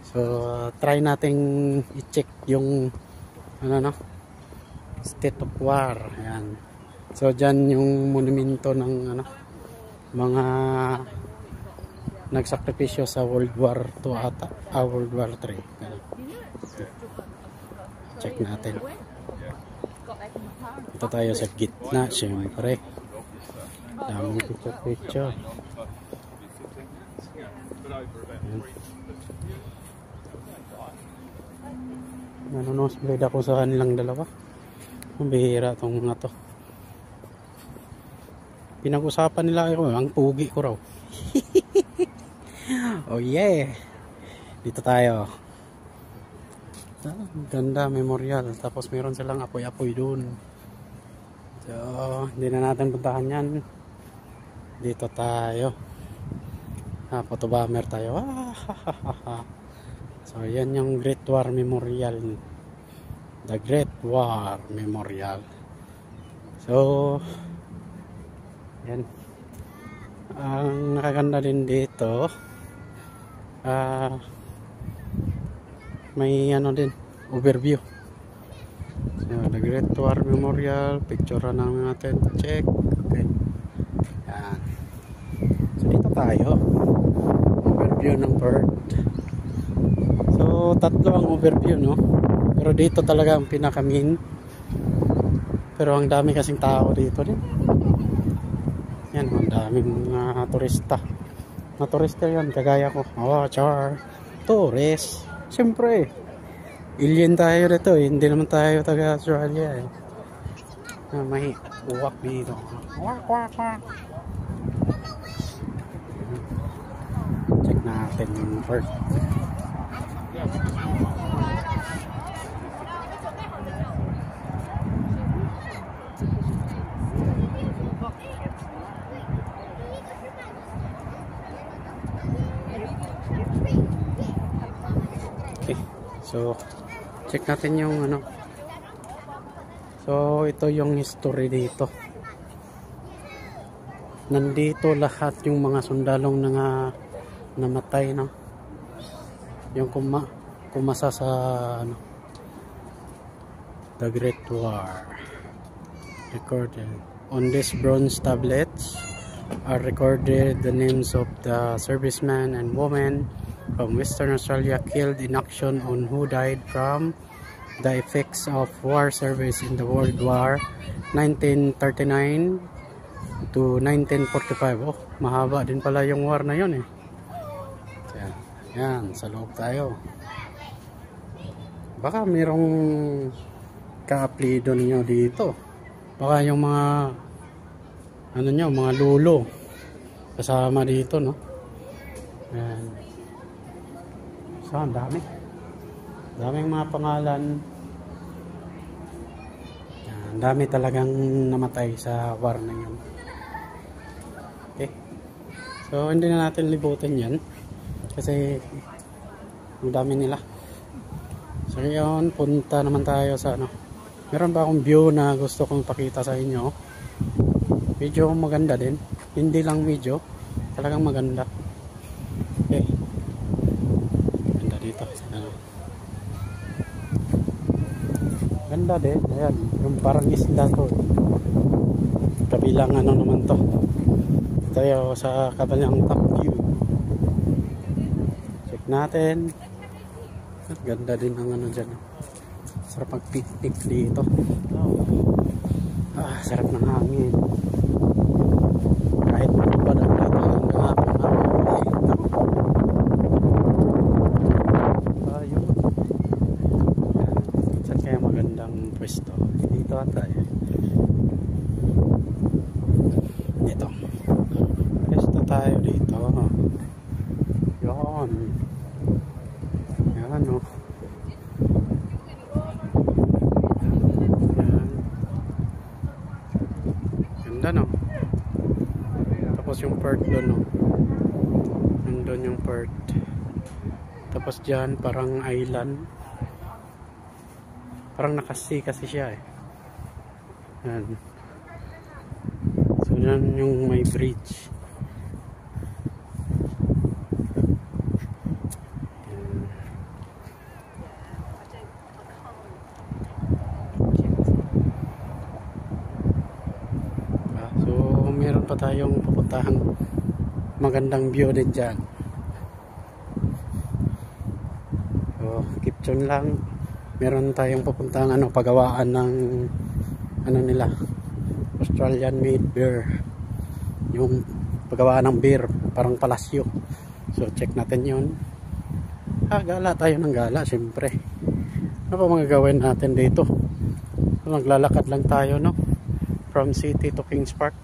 So try nating i-check yung State of War. Ayan. So dyan yung monumento ng mga nagsakripisyo sa World War II ata, World War III. Ganun. Check natin. Ito tayo sa gitna, syempre. Daming picture. Nanonosblade ako sa kanilang dalawa. Ang bihira tong mga to. Pinag-usapan nila ako, ang pugi ko raw. Oh yeah. Dito tayo. Ganda, memorial. Tapos meron silang apoy-apoy dun. So, hindi na natin puntahan yan. Dito tayo. Photobomber tayo. So, yan yung Great War Memorial. The Great War Memorial. So, yan. Ang nakaganda din dito, may ano din, overview. So, the Great War Memorial, picture na natin, check. Okay. Yan. So, dito tayo. Overview ng bird. So, tatlo ang overview, no? Pero dito talaga ang pinaka-main. Pero ang dami kasing tao dito din. Yan, ang daming mga turista. Mga turista yan, kagaya ko. Oh, char. Tourist. Siyempre, alien tayo dito eh. Hindi naman tayo taga-Australia eh. May uwak dito. Wak, wak, wak. Check natin yung bird. Okay, so check natin yung ano. So ito yung history dito. Nandito lahat yung mga sundalong na namatay, no? Yung kumasa sa ano, the Great War. Recorded on these bronze tablets are recorded the names of the servicemen and women from Western Australia killed in action on who died from the effects of war service in the World War 1939 to 1945. Oh, mahaba din pala yung war na yun eh. Yan, yan, sa loob tayo. Baka mayroong ka-apelido ninyo dito. Baka yung mga ano nyo, mga lulo kasama dito, no? Yan. So, ang daming mga pangalan. Yan, ang dami talagang namatay sa war na yun. Okay, so hindi na natin libutin yan kasi ang dami nila. So yun, punta naman tayo sa ano, meron ba akong view na gusto kong pakita sa inyo. Medyo maganda din, hindi lang medyo, talagang maganda. Okay, ganda dito, ano. Ganda din, ayan, yung parang isda to. Kabilang ano naman to, tayo sa kabilang top view. Check natin. Ganda din ang ano dyan. Sarap mag-picnic dito. Sarap ng hangin. Kahit matubad ang lahat hanggang hapon na. Ayun. Saan kaya magandang pwesto? Dito ata eh. Dito. Pwesto tayo dito. Yun. Yan o. Yan. Ganda no. Tapos yung part doon no. Nandun yung part. Tapos dyan parang island. Parang nakasi kasi siya eh. Yan. So yan yung may bridge. So meron pa tayong pupuntahang magandang view din dyan. So keep tune lang. Meron tayong pupuntahang pagawaan ng nila, Australian made beer, yung pagawaan ng beer, parang palasyo. So check natin yun. Gala tayo ng gala syempre. Ano pa mga gawin natin dito? Naglalakad lang tayo, no? From city to Kings Park.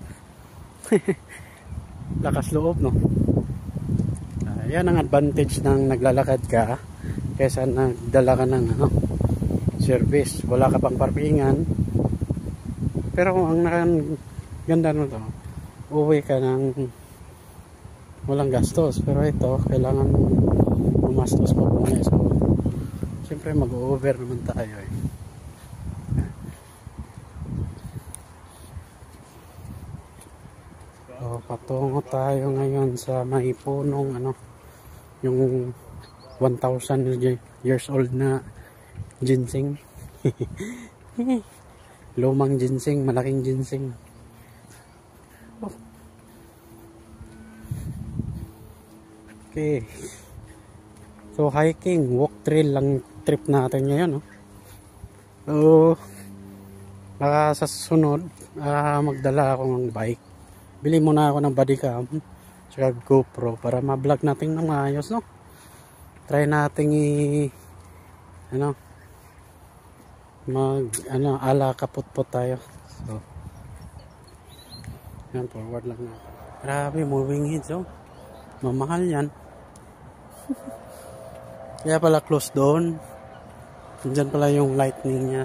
Lakas loob, no? Yan ang advantage ng naglalakad ka kaysa nagdala ka ng service. Wala ka pang parkingan. Pero ang ganda no to, uwi ka ng walang gastos. Pero ito, kailangan gumastos pa po na. So, siyempre mag-over naman tayo eh. So, patungo tayo ngayon sa may punong yung 1,000 years old na ginseng. Lumang ginseng, malaking ginseng. Oh. Okay. So hiking, walk trail lang trip natin ngayon, no? So baka sa sunod magdala ako ng bike. Bili muna ako ng body cam tsaka GoPro para ma-vlog natin ng maayos, no? Try natin ala kaput-put tayo. So yan, forward lang natin. Grabe, moving heads, oh. Mamahal yan. Kaya pala close doon. Diyan pala yung lightning niya.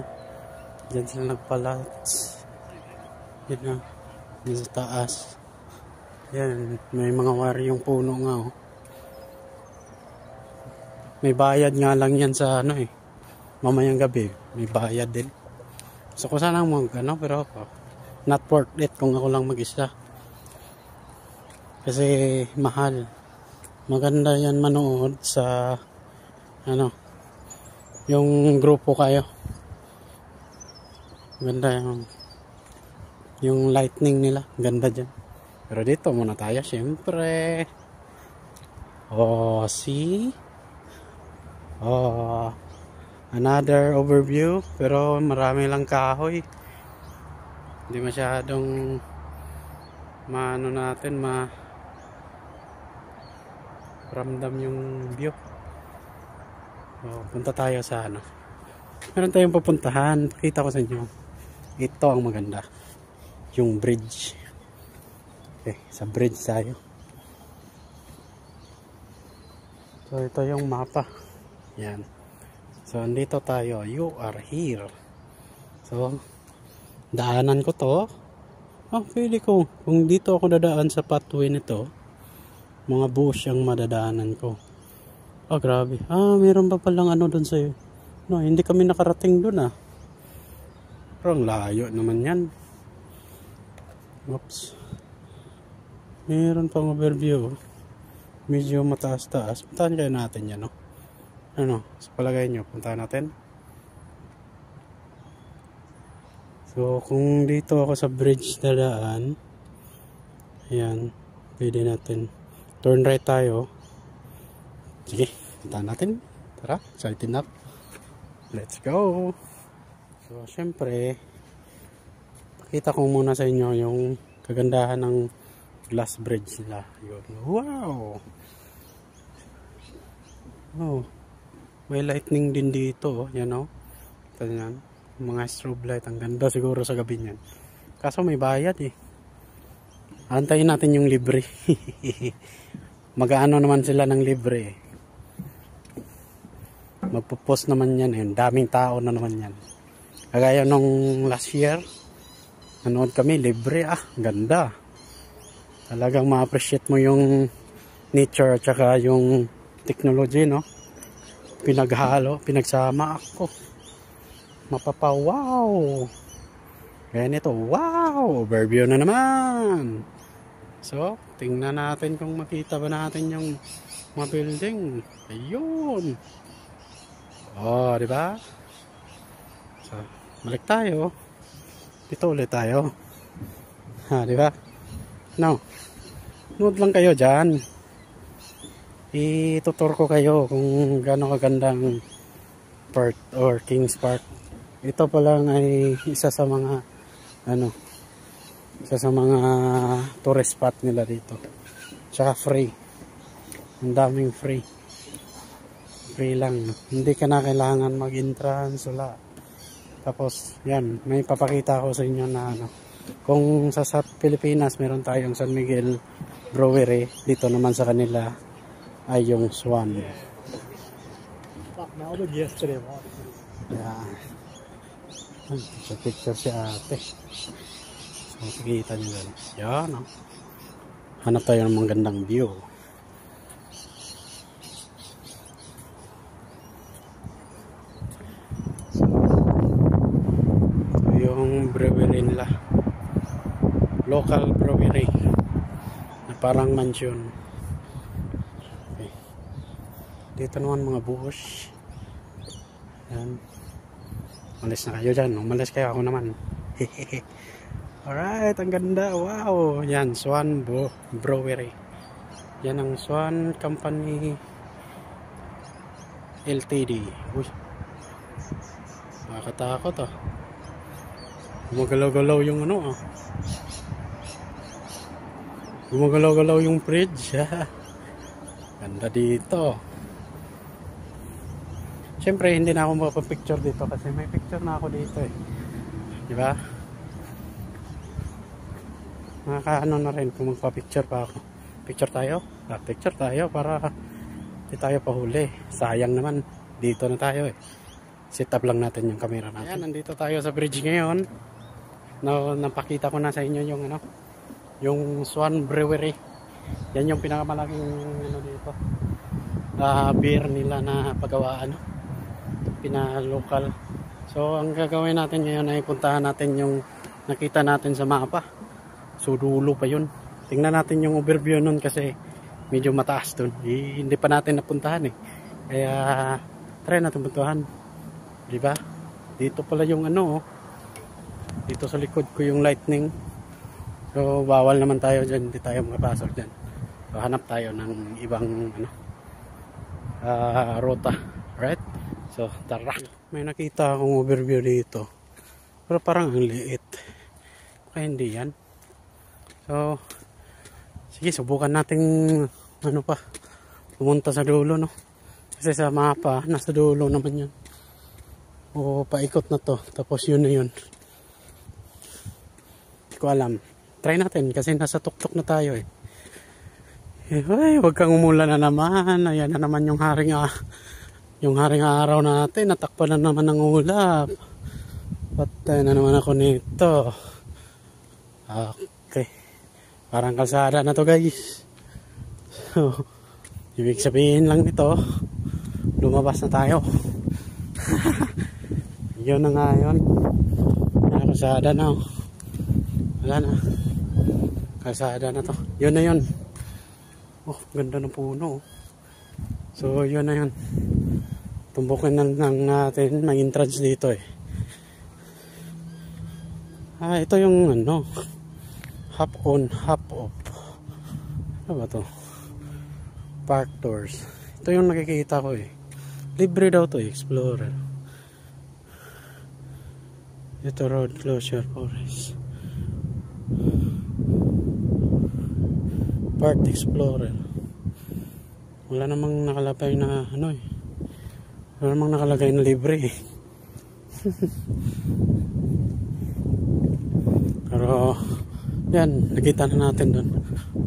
Diyan sila nagpalats. Yan na. Diyan sa taas. Yan. May mga wari yung puno nga, oh. May bayad nga lang yan sa mamayang gabi. May bayad din. So kung sana pero not worth it kung ako lang mag-isa. Kasi mahal. Maganda yan manood sa yung grupo kayo. Ganda yung lightning nila. Ganda dyan. Pero dito muna tayo syempre. Oh, see? Oh, another overview. Pero marami lang kahoy. Hindi masyadong ramdam yung view. So, punta tayo sa meron tayong pupuntahan. Pakita ko sa inyo. Ito ang maganda. Yung bridge. Okay, sa bridge tayo. So ito yung mapa. Yan. So andito tayo. You are here. So daanan ko to. Pwede ko. Kung dito ako dadaan sa pathway nito, mga bush ang madadaanan ko. Grabe. Meron pa palang doon sa'yo. Hindi kami nakarating doon, Pero ang layo naman yan. Oops. Meron pang overview. Medyo mataas-taas. Puntahan kayo natin yan, sa palagay nyo, puntahan natin. So, kung dito ako sa bridge dadaan, ayan, pwede natin. Turn right tayo. Sige, puntahan natin. Tara, excited na. Let's go! So, syempre, pakita ko muna sa inyo yung kagandahan ng glass bridge nila. Yun. Wow! Oh, may lightning din dito, Ito yan. Mga strobe light. Ang ganda siguro sa gabi niyan. Kaso may bayad eh. Antayin natin yung libre. Mag-aano naman sila ng libre eh. Magpo-post naman yan eh. Daming tao na naman yan. Kagaya nung last year, nanood kami, libre. Ganda. Talagang ma-appreciate mo yung nature at saka yung technology, Pinaghalo, pinagsama ako. Wow! Ganito, wow! Overview na naman! So, tingnan natin kung makita ba natin yung mga building. Ayun! Oh, di ba? So, balik tayo. Dito ulit tayo. Di ba? No. Nood lang kayo dyan. Itutur ko kayo kung gaano kagandang Perth or Kings Park. Ito pa lang ay isa sa mga tourist spot nila dito. Tsaka free. Ang daming free. Free lang. Hindi ka na kailangan mag-entrance wala. Tapos yan, may papakita ko sa inyo na kung sa Pilipinas meron tayong San Miguel Brewery, dito naman sa kanila ay yung Swan. Yeah. Picture si ate. So, makikita nyo lang. Yan, oh. Hanap tayo ng mga gandang view. So, ito yung brewery nila. Local brewery. Na parang mansion. Okay. Dito naman mga buhos. Yan. Malis na kayo dyan. Umalis kayo, ako naman. Alright, ang ganda. Wow. Yan, Swan Brewery. Yan ang Swan Company Ltd. Uy. Nakakatakot ah. Gumagalaw-galaw yung Gumagalaw-galaw yung fridge. Ganda dito. Siyempre, hindi na ako makapapicture dito kasi may picture na ako dito eh. Diba? Nakakaano na rin kung magpapicture pa ako. Picture tayo? Picture tayo para hindi tayo pahuli. Sayang naman. Dito na tayo eh. Set up lang natin yung camera natin. Ayan, nandito tayo sa bridge ngayon. Napakita ko na sa inyo yung yung Swan Brewery. Yan yung pinakamalaking dito. Beer nila na pagawaan. Pinalocal. So ang gagawin natin ngayon ay puntahan natin yung nakita natin sa mapa. So dulo pa yun. Tingnan natin yung overview nun kasi medyo mataas dun. Hindi pa natin napuntahan eh. Kaya try natin puntahan. Diba? Dito pala yung dito sa likod ko yung lightning. So bawal naman tayo dyan. Hindi tayo makapasok dyan. So hanap tayo ng ibang ruta. Right? So tara. May nakita akong overview dito. Pero parang ang liit. Kaya hindi yan. So sige, subukan nating pumunta sa dulo kasi sa mapa nasa dulo naman yun. O paikot na to. Tapos yun na yun. Hindi ko alam. Try natin kasi nasa tuktok na tayo eh. Ay, wag kang umulan na naman. Ayan na naman yung haring araw natin. Natakpan na naman ng ulap. Patay na naman ako nito. Okay. Parang kalsada na to guys. So, ibig sabihin lang nito, lumabas na tayo. Yun na nga yun. Kalsada na. Wala na. Kalsada na to. Yun na yun. Oh, ganda ng puno. So, yun na yun. Tumbukin na lang natin. May entrance dito eh. Ito yung half on, half off. Ano ba to? Park doors. Ito yung nakikita ko eh. Libre daw to eh. Explorer. Ito road closure forest. Park Explorer. Wala namang nakalagay na wala namang nakalagay na libre eh. Pero yan, nakita na natin doon.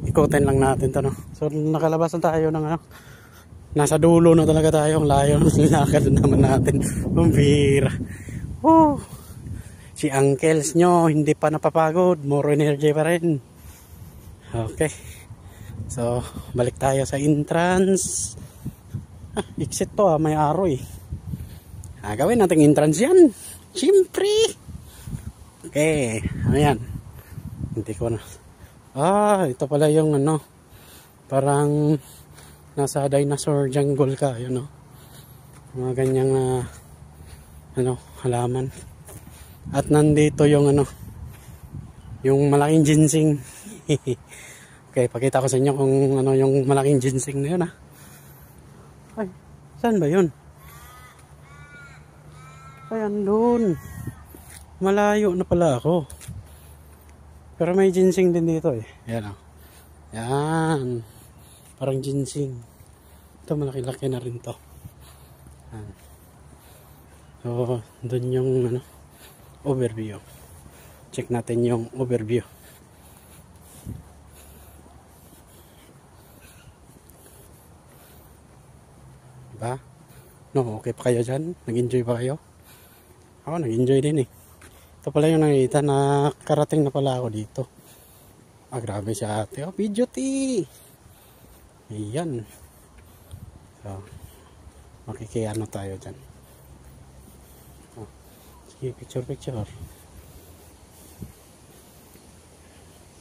Ikutin lang natin to So nakalabas na tayo ng nasa dulo na talaga tayo. Ang layo ng nilakad naman natin. Pambira. Woo! Si uncles nyo hindi pa napapagod. More energy pa rin. Okay. So balik tayo sa entrance. Exit to may araw eh. Gawin natin entrance yan. Siyempre. Okay. Ayan. Hindi ko na. Ito pala yung parang nasa dinosaur jungle ka, mga ganyang halaman. At nandito yung yung malaking ginseng. Okay, pakita ko sa inyo kung ano yung malaking ginseng na yun, ha. Ay, saan ba yun? Ay, andun. Malayo na pala ako. Pero may ginseng din dito eh. Yan, oh. Yan. Parang ginseng. Ito, malaki-laki na rin to. Yan. So, dun yung ano, overview. Check natin yung overview. Diba? No, okay pa kayo dyan? Nag-enjoy ba kayo? Ako, nag-enjoy din eh. Ito pala yung nakita na karating na pala ako dito. Ah, grabe si ate. Oh, video tea! Ayan. So, makikiano tayo dyan. Oh, sige, picture.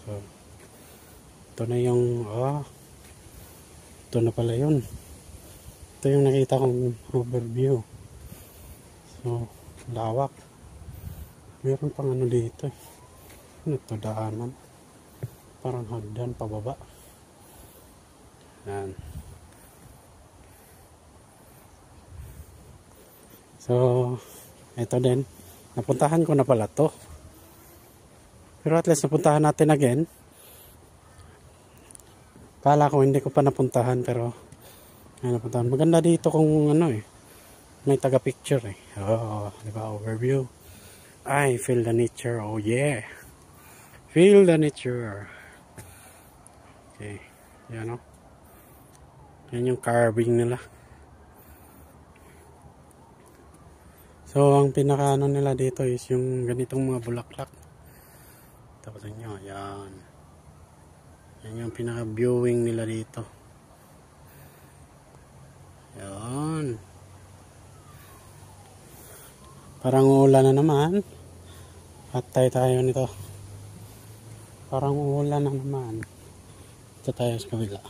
So, ito na yung, ito na pala yun. Ito yung nakita kong overview. So, lawak. Meron pang ano dito eh. Ano ito, daanan. Parang hagdan pababa. Yan. So, ito din. Napuntahan ko na pala to. Pero at least napuntahan natin again. Kala ko hindi ko pa napuntahan pero napuntahan. Maganda dito kung ano eh. May taga-picture eh. Oh, diba? Overview. I feel the nature. Oh yeah. Feel the nature. Okay. Yan o. Yan yung carving nila. So, ang pinaka-ano nila dito is yung ganitong mga bulaklak. Tapos nyo, yan. Yan yung pinaka-viewing nila dito. Yan. Parang ulan na naman. Patay tayo nito. Parang ulan na naman. Ito tayo sa kabila.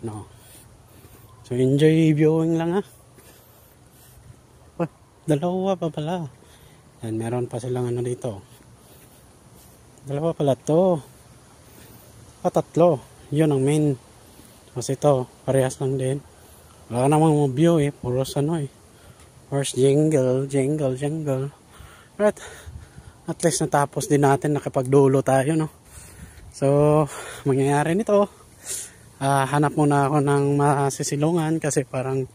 No. So, enjoy viewing lang, ha. Oh, dalawa pa pala. Yan, meron pa silang ano dito. Dalawa pala to. Tatlo. Yun ang main. Kasi ito, parehas lang din. Wala namang view eh. Puros ano eh. First jingle. But, at least natapos din natin. Nakapagdulo tayo, no. So, mangyayari nito. Hanap muna ako ng masisilungan. Kasi parang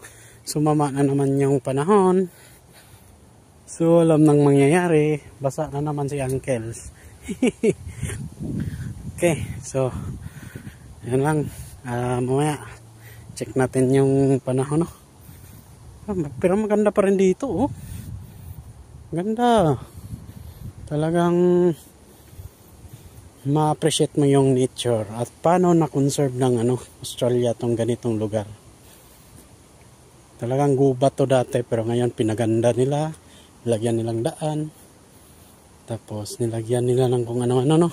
sumama na naman yung panahon. So, alam nang mangyayari. Basa na naman si Uncles. Okay, so, yan lang. Mamaya, check natin yung panahon, no? Pero maganda pa rin dito, oh. Ganda. Talagang ma-appreciate mo yung nature. At paano na-conserve ng Australia tong ganitong lugar. Talagang gubat to dati, pero ngayon pinaganda nila. Nilagyan nilang daan. Tapos nilagyan nila ng kung ano-ano, no?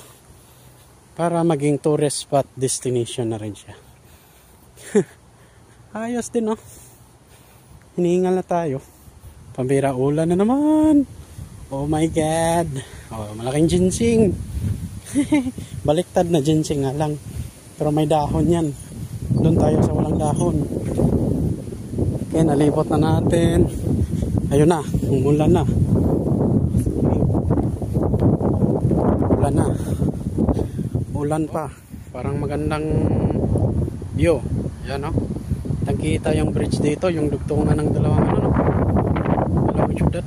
Para maging tourist spot destination na rin siya. Ayos din, no? Hinihingal na tayo. Pambira ulan na naman. Oh my God. Oh, malaking ginseng. Baliktad na ginseng nga lang. Pero may dahon yan. Doon tayo sa walang dahon. Okay, nalipot na natin. Ayun na, umulan na. Ulan na. Ulan pa. Parang magandang view. Yan, no? Nakikita yung bridge dito, yung dugtungan ng dalawang dalawang syudad.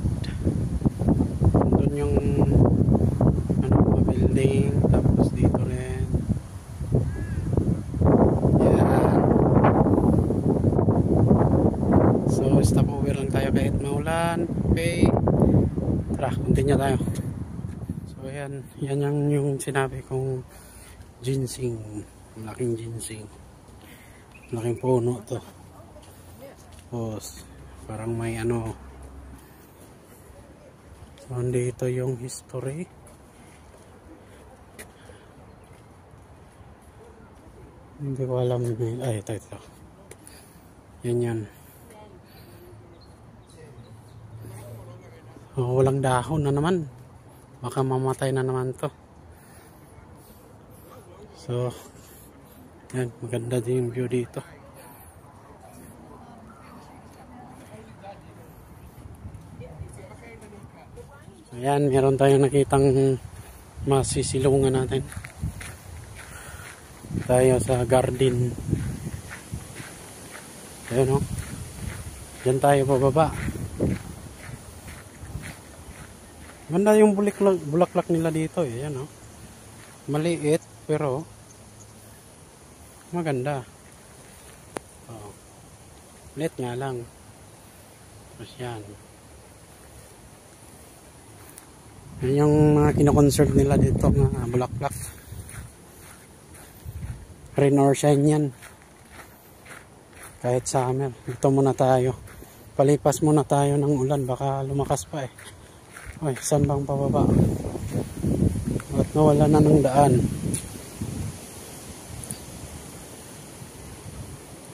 Doon yung mga building, tapos dito rin. Yan. So, stop over lang tayo kahit maulan. Okay. Tara, continue tayo. So, yan yung sinabi kong ginseng. Malaking ginseng. Malaking puno to. Tapos, parang may so, dito yung history. Hindi ko alam. Ay, ito. Yan. Oh, walang dahon na naman. Baka mamatay na naman to. So, yan, maganda din yung view dito. So, yan, meron tayong nakitang masisilungan natin. Tayo sa garden. Ayan o. Diyan tayo pababa. Ganda yung bulaklak nila dito eh. Ayan o. Maliit pero maganda. Oh. Maliit nga lang. Tapos yan. Yan yung mga kinoconserve nila dito mga bulaklak. Rain or shine yan. Kahit summer. Dito muna tayo. Palipas muna tayo ng ulan. Baka lumakas pa eh. Ay, saan bang pababa? At nawala na ng daan.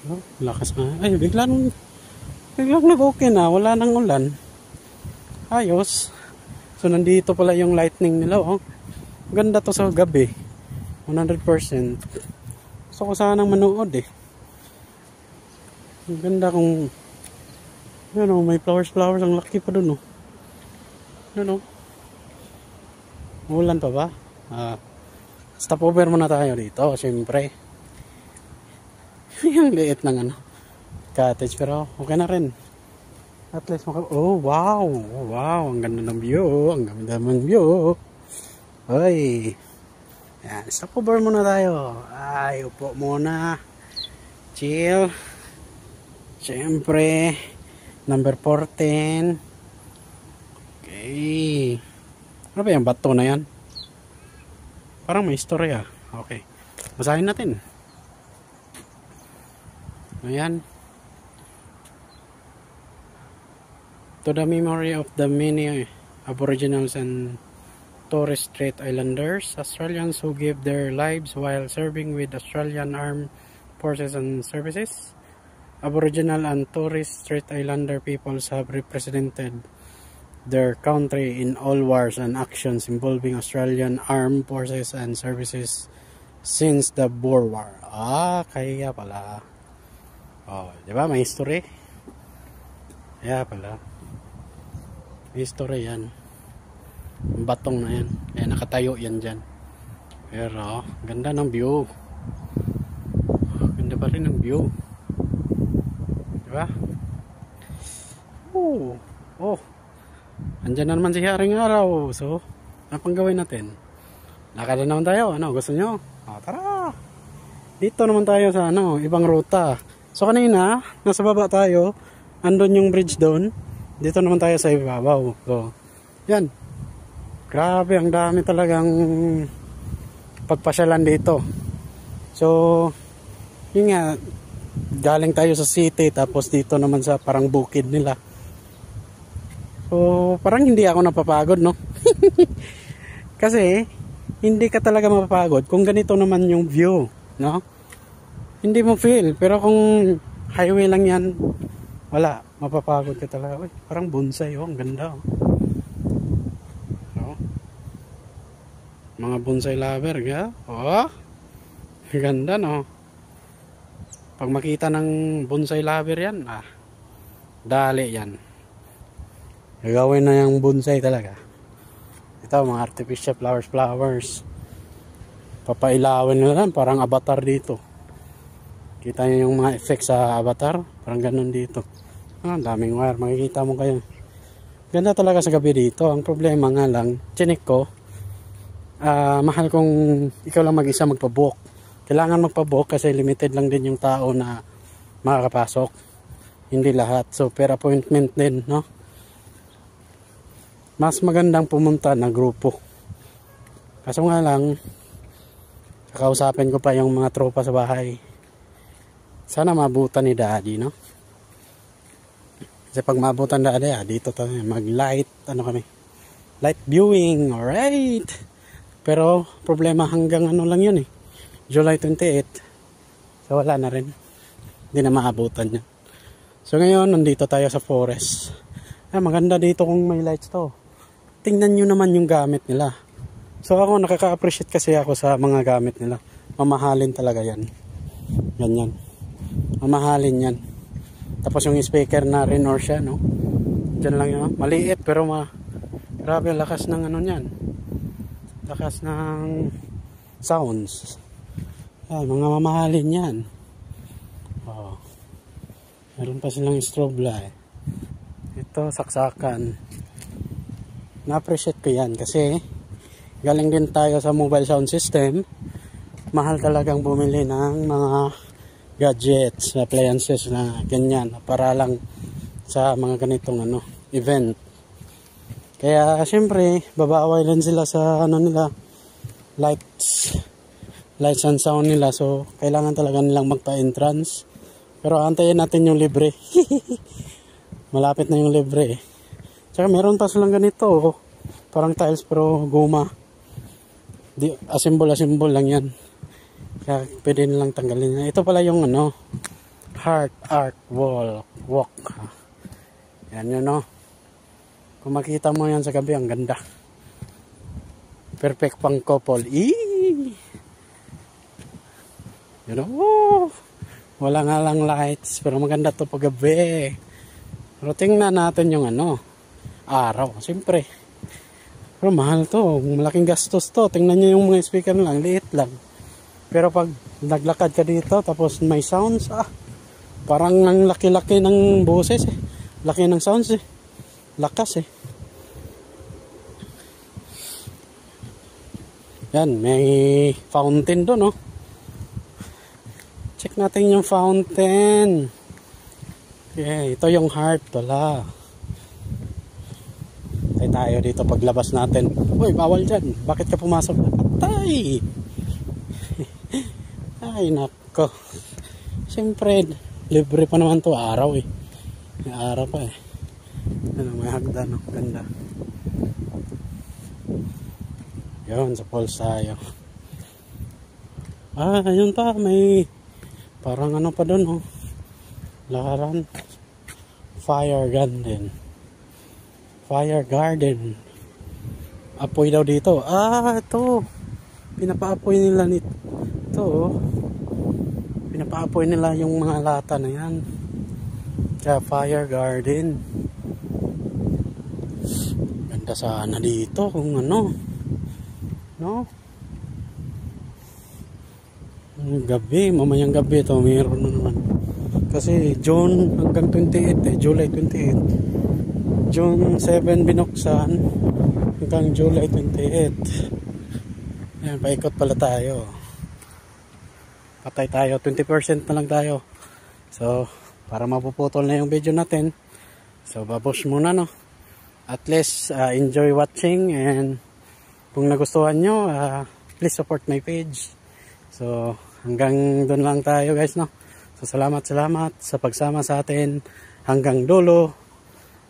Oh, lakas na. Ay, biglang nag-okay na. Wala nang ulan. Ayos. So, nandito pala yung lightning nila. Oh. Ganda to sa gabi. 100%. Gusto ko sanang manood eh. Ang ganda kung ano, may flowers. Ang laki pa dun oh. Ano? Ulan pa ba? Stop over muna tayo dito, siyempre. Yung liit ng ano, cottage, pero okay na rin. At least oh, wow! Wow! Ang ganda ng view! Ang ganda ng view! Ay! Yan, stop over muna tayo. Ay, upo muna. Chill. Siyempre, number 14. Okay. Ano ba yung bato na yan? Parang may istorya. Okay. Basahin natin. Ayan. To the memory of the many Aboriginals and Torres Strait Islanders, Australians who gave their lives while serving with Australian Armed Forces and Services, Aboriginal and Torres Strait Islander peoples have represented their country in all wars and actions involving Australian Armed Forces and Services since the Boer War. Kaya pala. Oh, di ba? May history. Kaya pala. May history yan. Yung batong na yan. Kaya nakatayo yan dyan. Pero, ganda ng view. Ganda pa rin ng view. Di ba? Oh. Andyan na naman si Haring Araw. So, ano pang gawin natin? Lakad na naman tayo. Ano, gusto nyo? Tara! Dito naman tayo sa ibang ruta. So, kanina, nasa baba tayo. Andun yung bridge doon. Dito naman tayo sa ibabaw. So, yan. Grabe, ang dami talagang pagpasyalan dito. So, yun nga, galing tayo sa city. Tapos dito naman sa parang bukid nila. So, parang hindi ako napapagod, no? Kasi, hindi ka talaga mapapagod kung ganito naman yung view, no? Hindi mo feel, pero kung highway lang yan, wala, mapapagod ka talaga. Uy, parang bonsai, ang ganda, oh. No? Mga bonsai lover, ga? Oh, ganda, no? Pag makita ng bonsai lover yan, dali yan. Gagawin na yung bonsai talaga. Ito, mga artificial flowers. Papailawin nila lang, parang avatar dito. Kita nyo yung mga effects sa avatar, parang ganun dito. Daming wire, makikita mo kayo. Ganda talaga sa gabi dito. Ang problema nga lang, chinik ko, mahal kung ikaw lang mag-isa magpabook. Kailangan magpabook kasi limited lang din yung tao na makakapasok. Hindi lahat. So, per appointment din, no? Mas magandang pumunta na grupo. Kaso nga lang, kakausapin ko pa yung mga tropa sa bahay. Sana mabutan ni Daddy, no? Kasi pag mabutan Daddy, dito tayo mag-light, light viewing, alright. Pero, problema hanggang lang yun eh. July 28. So, wala na rin. Hindi na maabutan yun. So, ngayon, nandito tayo sa forest. Maganda dito kung may lights to. Tingnan nyo naman yung gamit nila. So ako nakaka-appreciate kasi ako sa mga gamit nila. mamahalin talaga yan. Ganyan. Mamahalin yan. Tapos yung speaker na Renor siya, no? Diyan lang yun. Maliit pero grabe ang lakas ng ano niyan. Lakas ng sounds. Ay, mga mamahalin yan. Oh. Meron pa silang strobe light. Ito, saksakan. Na-appreciate ko yan kasi galing din tayo sa mobile sound system. Mahal talagang bumili ng mga gadgets, appliances na ganyan para lang sa mga ganitong event. Kaya siyempre babaway din sila sa nila, lights and sound nila, so kailangan talaga nilang magpa-entrance. Pero antayin natin yung libre. Malapit na yung libre. Tsaka meron pa silang ganito, parang tiles pero guma. Assemble lang yan. Kaya pwede nilang tanggalin. Ito pala yung heart art wall walk. Yan yun, no. Kung makita mo yan sa gabi, ang ganda. Perfect pang couple. You know, wala nga lang lights, pero maganda to pag gabi. Pero tingnan natin yung araw. Siyempre. Pero mahal to. Malaking gastos to. Tingnan nyo yung mga speaker lang. Liit lang. Pero pag naglakad ka dito, tapos may sounds, parang ang laki-laki ng boses eh. Laki ng sounds eh. Lakas eh. Yan, may fountain doon, no? Check natin yung fountain. Okay, ito yung heart pala. Tayo dito paglabas natin. Uy, bawal dyan. Bakit ka pumasok? Patay! Ay, nako. Siyempre, libre pa naman to. Araw eh. May araw pa eh. May hagdan. Ganda. Yun, sa falls tayo. Ayun pa. May parang pa doon, lakaran. Fire garden. Fire garden. Apoy daw dito. Ito. Pinapaapoy nila nito. Pinapaapoy nila yung mga lata na yan. Kaya fire garden. Ganda sana dito kung no? Gabi, mamayang gabi ito. Mayroon na naman. Kasi June hanggang 28 July 28. June 7 binuksan hanggang July 28. Ayan, paikot pala tayo. Patay tayo, 20% na lang tayo. So, para mapuputol na yung video natin. So, babush muna, no? At least, enjoy watching. And kung nagustuhan nyo, please support my page. So, hanggang doon lang tayo, guys, no? So, salamat sa pagsama sa atin hanggang dulo.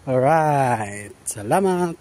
Alright, salamat.